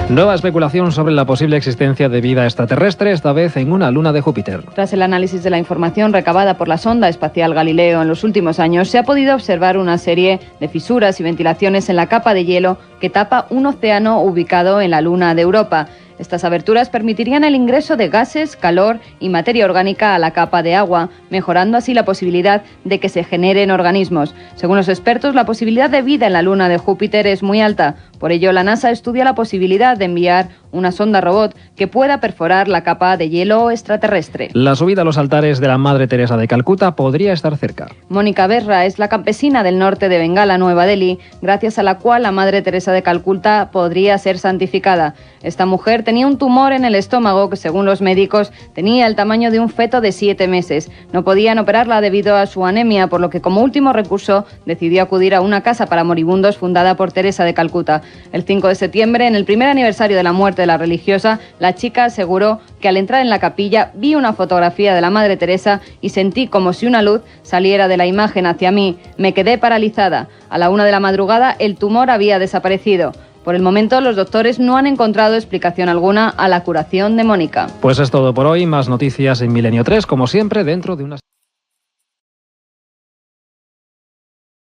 Nueva especulación sobre la posible existencia de vida extraterrestre, esta vez en una luna de Júpiter. Tras el análisis de la información recabada por la sonda espacial Galileo en los últimos años, se ha podido observar una serie de fisuras y ventilaciones en la capa de hielo que tapa un océano ubicado en la luna de Europa. Estas aberturas permitirían el ingreso de gases, calor y materia orgánica a la capa de agua, mejorando así la posibilidad de que se generen organismos. Según los expertos, la posibilidad de vida en la luna de Júpiter es muy alta. Por ello, la NASA estudia la posibilidad de enviar una sonda robot que pueda perforar la capa de hielo extraterrestre. La subida a los altares de la Madre Teresa de Calcuta podría estar cerca. Mónica Berra es la campesina del norte de Bengala, Nueva Delhi, gracias a la cual la Madre Teresa de Calcuta podría ser santificada. Esta mujer tenía un tumor en el estómago que, según los médicos, tenía el tamaño de un feto de 7 meses. No podían operarla debido a su anemia, por lo que como último recurso decidió acudir a una casa para moribundos fundada por Teresa de Calcuta. El 5 de septiembre, en el primer aniversario de la muerte de la religiosa, la chica aseguró que al entrar en la capilla vi una fotografía de la Madre Teresa y sentí como si una luz saliera de la imagen hacia mí. Me quedé paralizada. A la 1 de la madrugada el tumor había desaparecido. Por el momento, los doctores no han encontrado explicación alguna a la curación de Mónica. Pues es todo por hoy. Más noticias en Milenio 3, como siempre, dentro de unas...